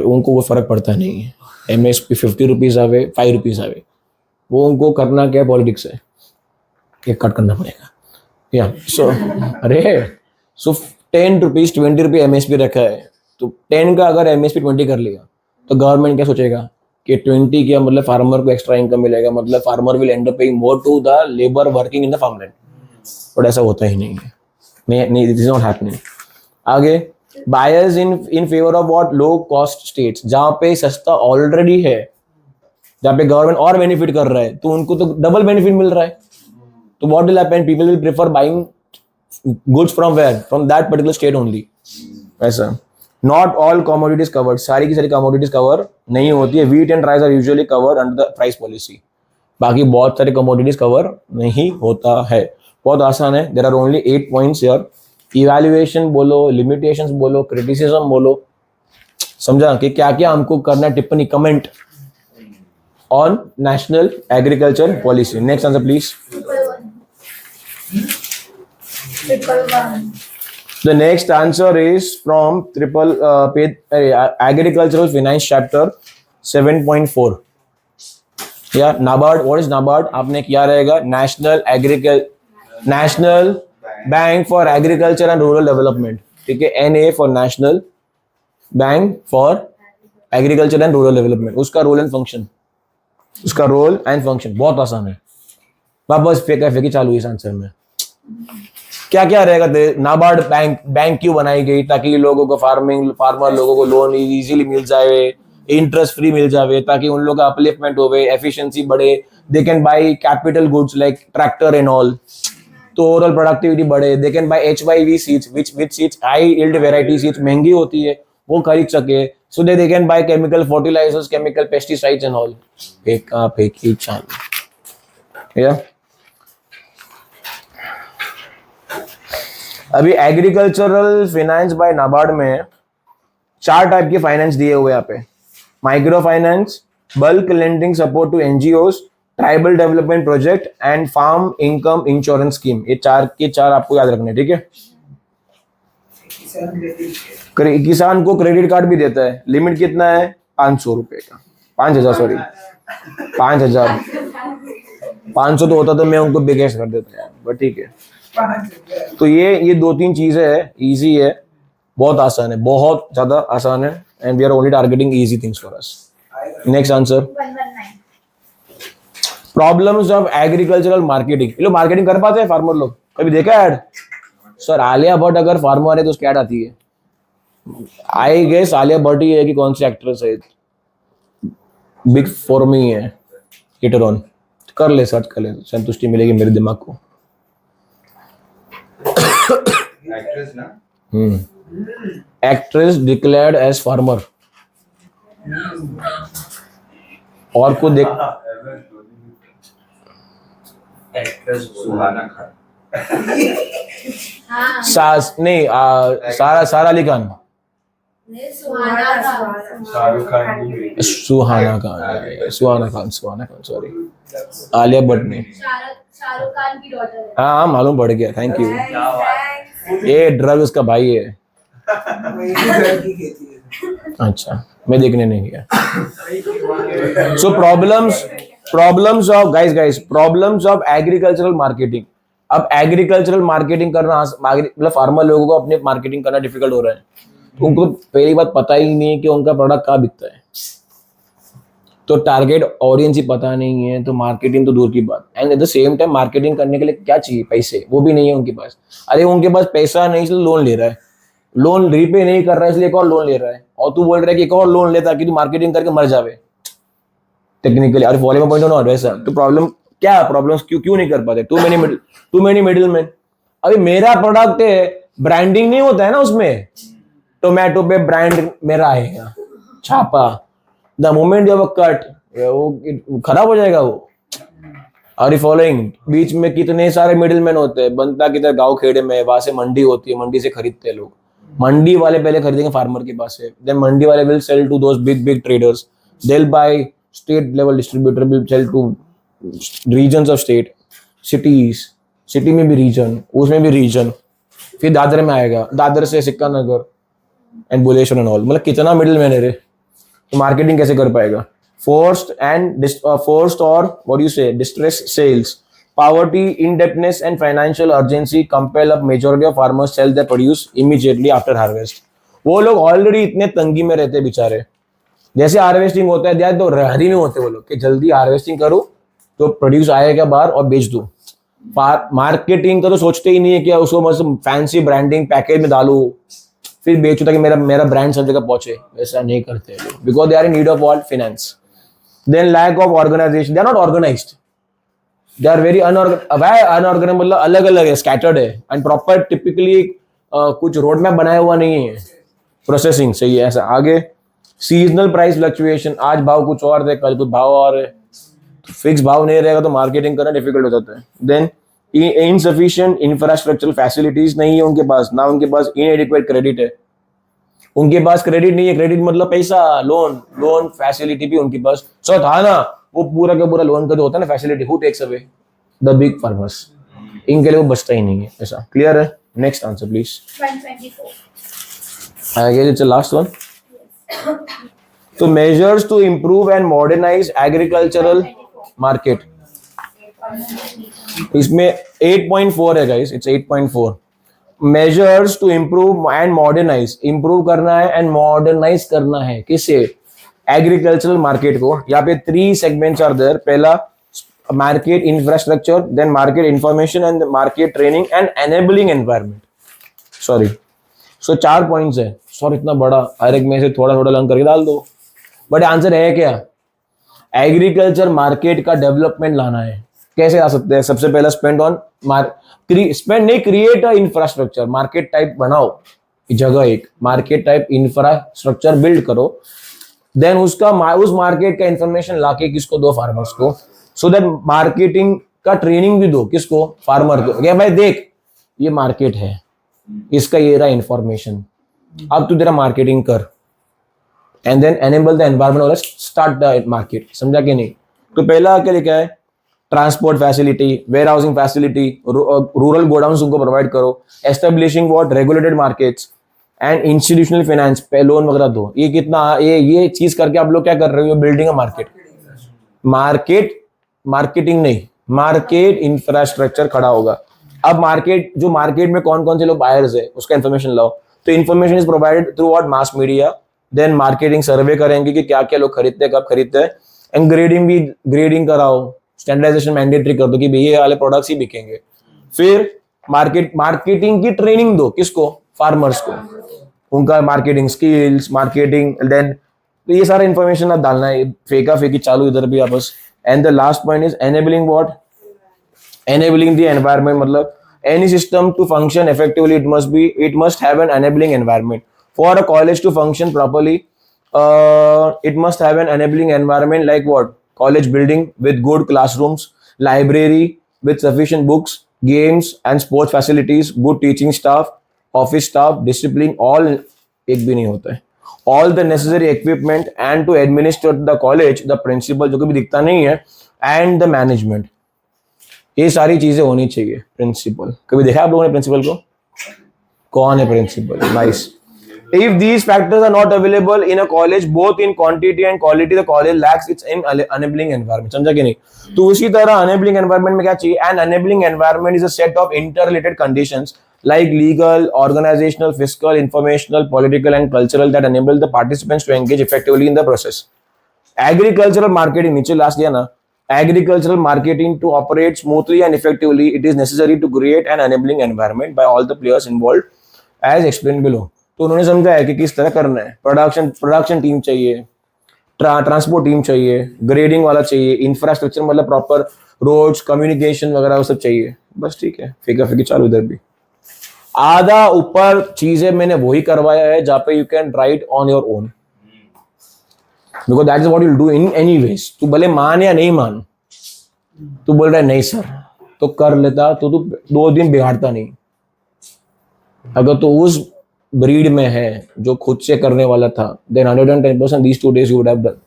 उनको वो फर्क पड़ता नहीं है, एमएसपी 50 रुपीज आवे 5 रुपीज आवे, वो उनको करना क्या पॉलिटिक्स है, ये कट करना पड़ेगा। या सो सो 10 रुपीज 20 रुपये एमएसपी रखा है, तो 10 का अगर एमएसपी 20 कर लिया तो गवर्नमेंट क्या सोचेगा कि 20 किया मतलब फार्मर को एक्स्ट्रा इनकम मिलेगा, मतलब farmer will end up paying more to the labour working in the farmland. But ऐसा होता ही नहीं है, नहीं दिस इज नॉट हैपनिंग। आगे, buyers in favour of what, low cost states, जहां पे सस्ता ऑलरेडी है, जहां पे गवर्नमेंट और बेनिफिट कर रहा है, तो उनको तो डबल बेनिफिट मिल रहा है। तो what will happen, people will prefer buying goods from where, from that particular state only. ऐसा, नॉट ऑल कमोडिटीज कवर्ड, सारी की सारी कमोडिटीज कवर नहीं होती है। Wheat and rice are usually covered under the price policy, बाकी बहुत सारे कमोडिटीज कवर नहीं होता है। बहुत आसान है, there are only 8 points here. Evaluation बोलो, लिमिटेशंस बोलो, क्रिटिसिज्म बोलो, समझा कि क्या क्या हमको करना, टिप्पणी, comment on national agriculture policy. Next answer please. The next answer is from agricultural finance chapter 7.4. Yeah, NABARD. What is NABARD? आपने क्या रहेगा, national bank for agriculture and rural development, ठीक है, NA for national bank for agriculture and rural development. उसका role and function, बहुत आसान है, वापस फेंकी चालू इस आंसर में। क्या क्या रहेगा, नाबार्ड बैंक क्यों बनाई गई, ताकि लोगों को फार्मर लोगों को लोन इजीली मिल जाए, इंटरेस्ट फ्री मिल जाए, ताकि उन लोगों का अपलिफ्टमेंट होवे, एफिशिएंसी बढ़े, they can buy capital goods like tractor and all. तो ओवरऑल प्रोडक्टिविटी बढ़े. They can buy HYV seeds which seeds high yield variety seeds महंगी होती है वो खरीद सके. So they can buy chemical fertilisers, chemical pesticides and all. फेंकी चाल या. अभी एग्रीकल्चरल फाइनेंस बाय नाबार्ड में 4 टाइप के फाइनेंस दिए हुए यहाँ पे. Micro finance, bulk lending support to NGOs, tribal development project and farm income insurance scheme. ये 4 के 4 आपको याद रखने. ठीक है. किसान को क्रेडिट कार्ड भी देता है. लिमिट कितना है? 500 रुपए का. 5000 सॉरी 5000. 500 तो होता तो मैं उनको बिगेस कर देता यार, बट ठीक है. तो ये 2-3 चीजें है. इजी है, बहुत आसान है, बहुत ज्यादा आसान है. And we are only targeting easy things for us. Next answer. 119. Problems of agricultural marketing. ये लोग मार्केटिंग कर पाते हैं फार्मर लोग? कभी देखा है ऐड? सर आलिया भट्ट अगर फार्मर है तो उसकी ऐड आती है. आई गेस आलिया भट्ट ही है कि कौन सी एक्ट्रेस है. बिग फॉर मी है. हिटर ऑन कर ले, सर्च कर ले, संतुष्टि मिलेगी मेरे दिमाग को. एक्ट्रेस ना. Actress declared as farmer. और को देख सुहाना खान. हाँ. सारा अली खान. सुहाना था. शाहरुख खान की. सुहाना खान सॉरी. आलिया भट्ट ने. शाहरुख खान की डॉटर है. हाँ मालूम पड़ गया. Thank you. ये ड्रग उसका भाई है. अच्छा मैं देखने नहीं गया. सो problems of guys problems of agricultural marketing. अब एग्रीकल्चरल मार्केटिंग करना मतलब फार्मर लोगों को अपने मार्केटिंग करना डिफिकल्ट हो रहा है. तो उनको पहली बात पता ही नहीं है कि उनका प्रोडक्ट कहाँ बिकता है. तो टारगेट ऑडियंस ही पता नहीं है, तो मार्केटिंग तो दूर की बात. And eight the same time marketing करने के लिए क्या चाहिए? पैसे. वो भी नहीं है उनके पास. अरे उनके पास पैसा नहीं इसलिए लोन ले रहा है. लोन रीपे नहीं कर रहा है इसलिए एक और लोन ले रहा है. और तू बोल रहा है कि एक और लोन ले ताकि तू मार्केटिंग करके मर जावे टेक्निकली. अरे फॉलो पॉइंट हो ना वैसा. तो प्रॉब्लम क्या है? प्रॉब्लम्स क्यों नहीं कर पाते? Too many middle man. अभी मेरा प्रोडक्ट है, ब्रांडिंग नहीं होता है ना उसमें. टोमेटो पे ब्रांड मेरा आएगा, छापा. द मोमेंट जब कट वो खराब हो जाएगा वो. और फॉलोइंग बीच में कितने सारे मिडिल मैन होते हैं. बनता किधर गांव खेड़े में, वहां से मंडी होती है, मंडी से खरीदते हैं लोग. मंडी वाले पहले खरीदेंगे फार्मर के पास से. देन मंडी वाले will sell to those big traders. They will buy state level distributor will sell to regions of state, cities. City में भी रीजन, उसमें भी रीजन. फिर दादर में आएगा, दादर से सिक्का नगर एंड बुलेश्वर एंड ऑल. मतलब कितना मिडिल मैन है रे. तो मार्केटिंग कैसे कर पाएगा? forced or what do you say distress sales, poverty, indebtedness and financial urgency compel a majority of farmers sell their produce immediately after harvest. वो लोग ऑलरेडी इतने तंगी में रहते बेचारे. जैसे हार्वेस्टिंग होता है तो हरी में होते वो लोग कि जल्दी हार्वेस्टिंग करो तो प्रोड्यूस आएगा बाहर और बेच दो. मार्केटिंग का तो सोचते ही नहीं है कि उसको मतलब फैंसी ब्रांडिंग पैकेज में डालो फिर बेचो ताकि मेरा ब्रांड सब जगह पहुंचे. वैसा नहीं करते लोग because they are in need of all finance. Then lack of organization. They are not organized. They are very unorganized. मतलब अलग अलग है, scattered है. And proper typically कुछ रोड मैप बनाया हुआ नहीं है. प्रोसेसिंग सही है ऐसा. आगे सीजनल प्राइस फ्लक्चुएशन. आज भाव कुछ और है, कल कुछ भाव और है. फिक्स भाव नहीं रहेगा तो मार्केटिंग करना डिफिकल्ट हो जाता है. देन इनसफिशिएंट इंफ्रास्ट्रक्चरल फैसिलिटीज नहीं है उनके पास. ना उनके पास इनएडिक्वेट क्रेडिट है. उनके पास क्रेडिट नहीं है. क्रेडिट मतलब पैसा, लोन फैसिलिटी भी उनके पास सो था ना. वो पूरा का पूरा लोन का जो होता है ना facility, who takes away? The big farmers. इनके लिए वो बचता ही नहीं है. ऐसा क्लियर है? Next answer please. 124. I guess it's the last one. तो measures to improve and modernise agricultural market. इसमें 8.4 है guys. It's 8.4. Measures to improve and modernise. Improve करना है एंड मॉडर्नाइज करना है. किसे? एग्रीकल्चरल मार्केट को. यहाँ पे 3 सेगमेंट्स आर देयर. पहला market infrastructure, then market information and market training and enabling environment. Sorry so 4 points है. सॉरी इतना बड़ा हर एक में से थोड़ा थोड़ा लर्न करके डाल दो. बट आंसर है क्या? एग्रीकल्चर मार्केट का डेवलपमेंट लाना है. कैसे आ सकते हैं? सबसे पहला स्पेंड ऑन स्पेंड नहीं, create a infrastructure, market type बनाओ जगह, एक मार्केट टाइप इंफ्रास्ट्रक्चर बिल्ड करो, देन उसका उस मार्केट का इंफॉर्मेशन लाके किसको दो? फार्मर्स को, सो दैट मार्केटिंग का ट्रेनिंग भी दो किसको? फार्मर को। क्या भाई देख ये मार्केट है, इसका ये रहा इंफॉर्मेशन, अब तू तेरा मार्केटिंग कर, and then enable the environment और स्टार्ट द मार्केट। समझा कि नहीं? तो पहला क्या लिखा है? Transport facility, warehousing facility, rural godown उनको प्रोवाइड करो, establishing what? Regulated markets and institutional finance पे लोन वगैरह दो। ये कितना ये चीज करके आप लोग क्या कर रहे हो? बिल्डिंग अ मार्केटिंग नहीं, मार्केट इंफ्रास्ट्रक्चर खड़ा होगा। अब मार्केट, जो मार्केट में कौन कौन से लोग बायर्स है उसका इन्फॉर्मेशन लाओ। तो information is provided throughout mass media, then marketing survey करेंगे कि क्या क्या लोग खरीदते हैं, कब खरीदते हैं, एंड ग्रेडिंग कराओ, स्टैंडर्डाइजेशन मैंडेटरी कर दो कि भाई ये वाले प्रोडक्ट्स ही बिकेंगे। फिर मार्केटिंग की ट्रेनिंग दो किसको? फार्मर्स को, उनका मार्केटिंग स्किल्स, मार्केटिंग, देन तो ये सारा इन्फॉर्मेशन आप डालना है, फेंका फेंकी चालू इधर भी आपस। And the last point is enabling what? Enabling the environment, मतलब any system to function effectively it must have an enabling environment. For a college to function properly, it must have an enabling environment like what? College building with good classrooms, library with sufficient books, games and sports facilities, good teaching staff, office staff, discipline, all एक भी नहीं होता है, all the necessary equipment, and to administer the college, the principal जो कभी दिखता नहीं है, and the management, ये सारी चीजें होनी चाहिए। प्रिंसिपल कभी देखा आप लोगों ने प्रिंसिपल को? कौन है principal? Nice. If these factors are not available in a college both in quantity and quality, the college lacks its in enabling environment. समझा कि नहीं? तो उसी तरह एनेबलिंग एनवायरनमेंट में क्या चाहिए? An enabling environment is a set of interrelated conditions like legal, organizational, fiscal, informational, political and cultural that enable the participants to engage effectively in the process. Agricultural marketing, नीचे last दिया ना, agricultural marketing to operate smoothly and effectively, it is necessary to create an enabling environment by all the players involved as explained below. तो उन्होंने समझा है कि किस तरह करना है। प्रोडक्शन टीम चाहिए, ट्रांसपोर्ट टीम चाहिए, ग्रेडिंग वाला चाहिए, इंफ्रास्ट्रक्चर मतलब प्रॉपर रोड्स, कम्युनिकेशन वगैरह वो सब चाहिए। बस ठीक है, फेंका फेंकी चालू इधर भी। आधा ऊपर चीजें मैंने वही करवाया है जहाँ पे you can right on your own, because that is what you will do in any ways. तू भले मान या नहीं मान, तू बोल रहा है नहीं सर तो कर लेता, तो तू 2 दिन बिगाड़ता नहीं। अगर तो उस ब्रीड में है जो खुद से करने वाला था, then 110% these 2 days you would have done।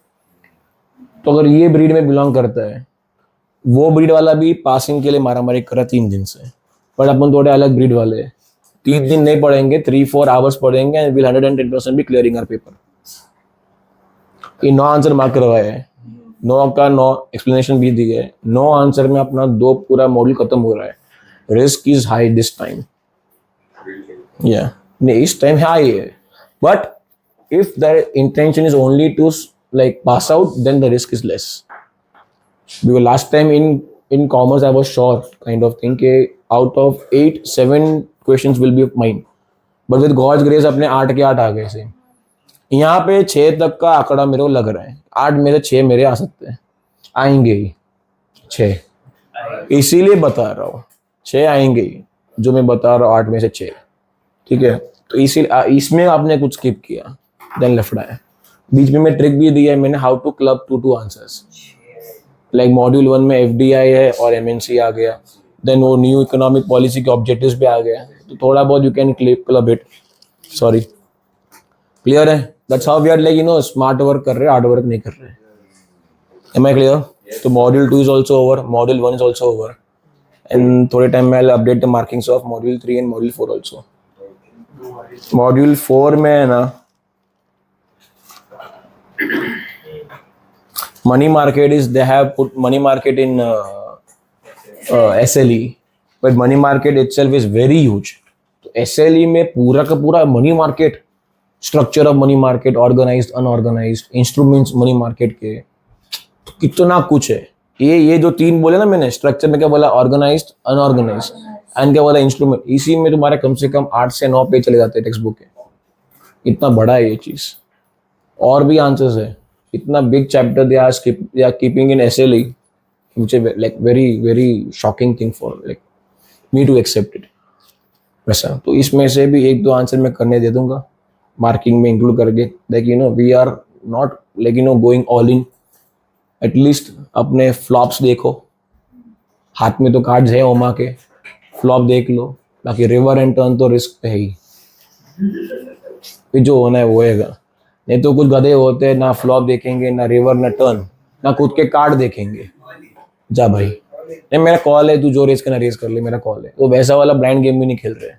तो अगर ये ब्रीड में बिलोंग करता है, वो ब्रीड वाला भी पासिंग के लिए मारामारी कर रहा 3 दिन से, पर अपन थोड़े अलग ब्रीड वाले हैं। 3 दिन नहीं पढ़ेंगे, 3-4 आवर्स पढ़ेंगे एंड विल 110% भी क्लियरिंग आवर पेपर। ये 9 आंसर मार्क करवाए हैं, 9 का 9 एक्सप्लेनेशन भी दी है, 9 आंसर में अपना 2 पूरा मॉड्यूल खत्म हो रहा है। Risk is high this time, या नहीं इस टाइम हाई है, but if the intention is only to like pass out, then the risk is less. Because last time in commerce I was sure kind of thing के out of 8, 7 questions will be mine, but with God's grace अपने 8 के 8 आ गए से। यहाँ पे 6 तक का आंकड़ा मेरे को लग रहा है, 8 में से 6 मेरे आ सकते हैं, आएंगे ही 6, इसीलिए बता रहा हूँ 6 आएंगे ही, जो मैं बता रहा हूँ 8 में से 6, ठीक है। तो इसीलिए इसमें आपने कुछ स्किप किया, देन लफड़ा है। बीच में मैं ट्रिक भी दिया है मैंने, how to club 2 answers, like module 1 में FDI है और MNC आ गया, देन वो न्यू इकोनॉमिक पॉलिसी के ऑब्जेक्टिव्स भी आ गया, तो थोड़ा बहुत you can club it. Sorry, clear है? That's how we are like smart work कर रहे हैं, हार्ड वर्क नहीं कर रहे। Am I clear? तो module 2 is also over, module 1 is also over, and थोड़े टाइम में I will update the markings of module 3 and module 4 also. Module 4 में है ना money market is, they have put money market in SLE, but money market itself is very huge। तो SLE में पूरा का पूरा money market, structure of money market, organized unorganized, instruments money market के, तो कितना कुछ है। ये जो 3 बोले ना मैंने, स्ट्रक्चर में क्या बोला? ऑर्गेनाइज्ड, अनऑर्गेनाइज्ड, एंड क्या बोला? इंस्ट्रूमेंट। इसी में तुम्हारे कम से कम 8 से 9 पेज चले जाते हैं टेक्स्ट बुक के, इतना बड़ा है ये चीज। और भी आंसर्स है, इतना big chapter they are keeping in SLE, which is like very shocking thing for like me to accept it. वैसा तो इसमें से भी एक दो आंसर मैं करने दे दूंगा मार्किंग में इंक्लूड करके, like you know we are not like you know going all in, at least अपने फ्लॉप्स देखो, हाथ में तो कार्ड्स है ओमा के, फ्लॉप देख लो, बाकी रिवर एंड टर्न तो रिस्क पे है ही, फिर जो होना है वो होएगा। नहीं तो कुछ गधे होते हैं ना फ्लॉप देखेंगे ना रिवर ना टर्न ना खुद के कार्ड देखेंगे, जा भाई नहीं मेरा कॉल है, तू जो रेस करना रेस कर ले, मेरा कॉल है। तो वैसा वाला ब्लाइंड गेम भी नहीं खेल रहे।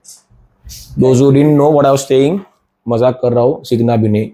Those who didn't know what I was saying, मजाक कर रहा हूँ, सीखना भी नहीं।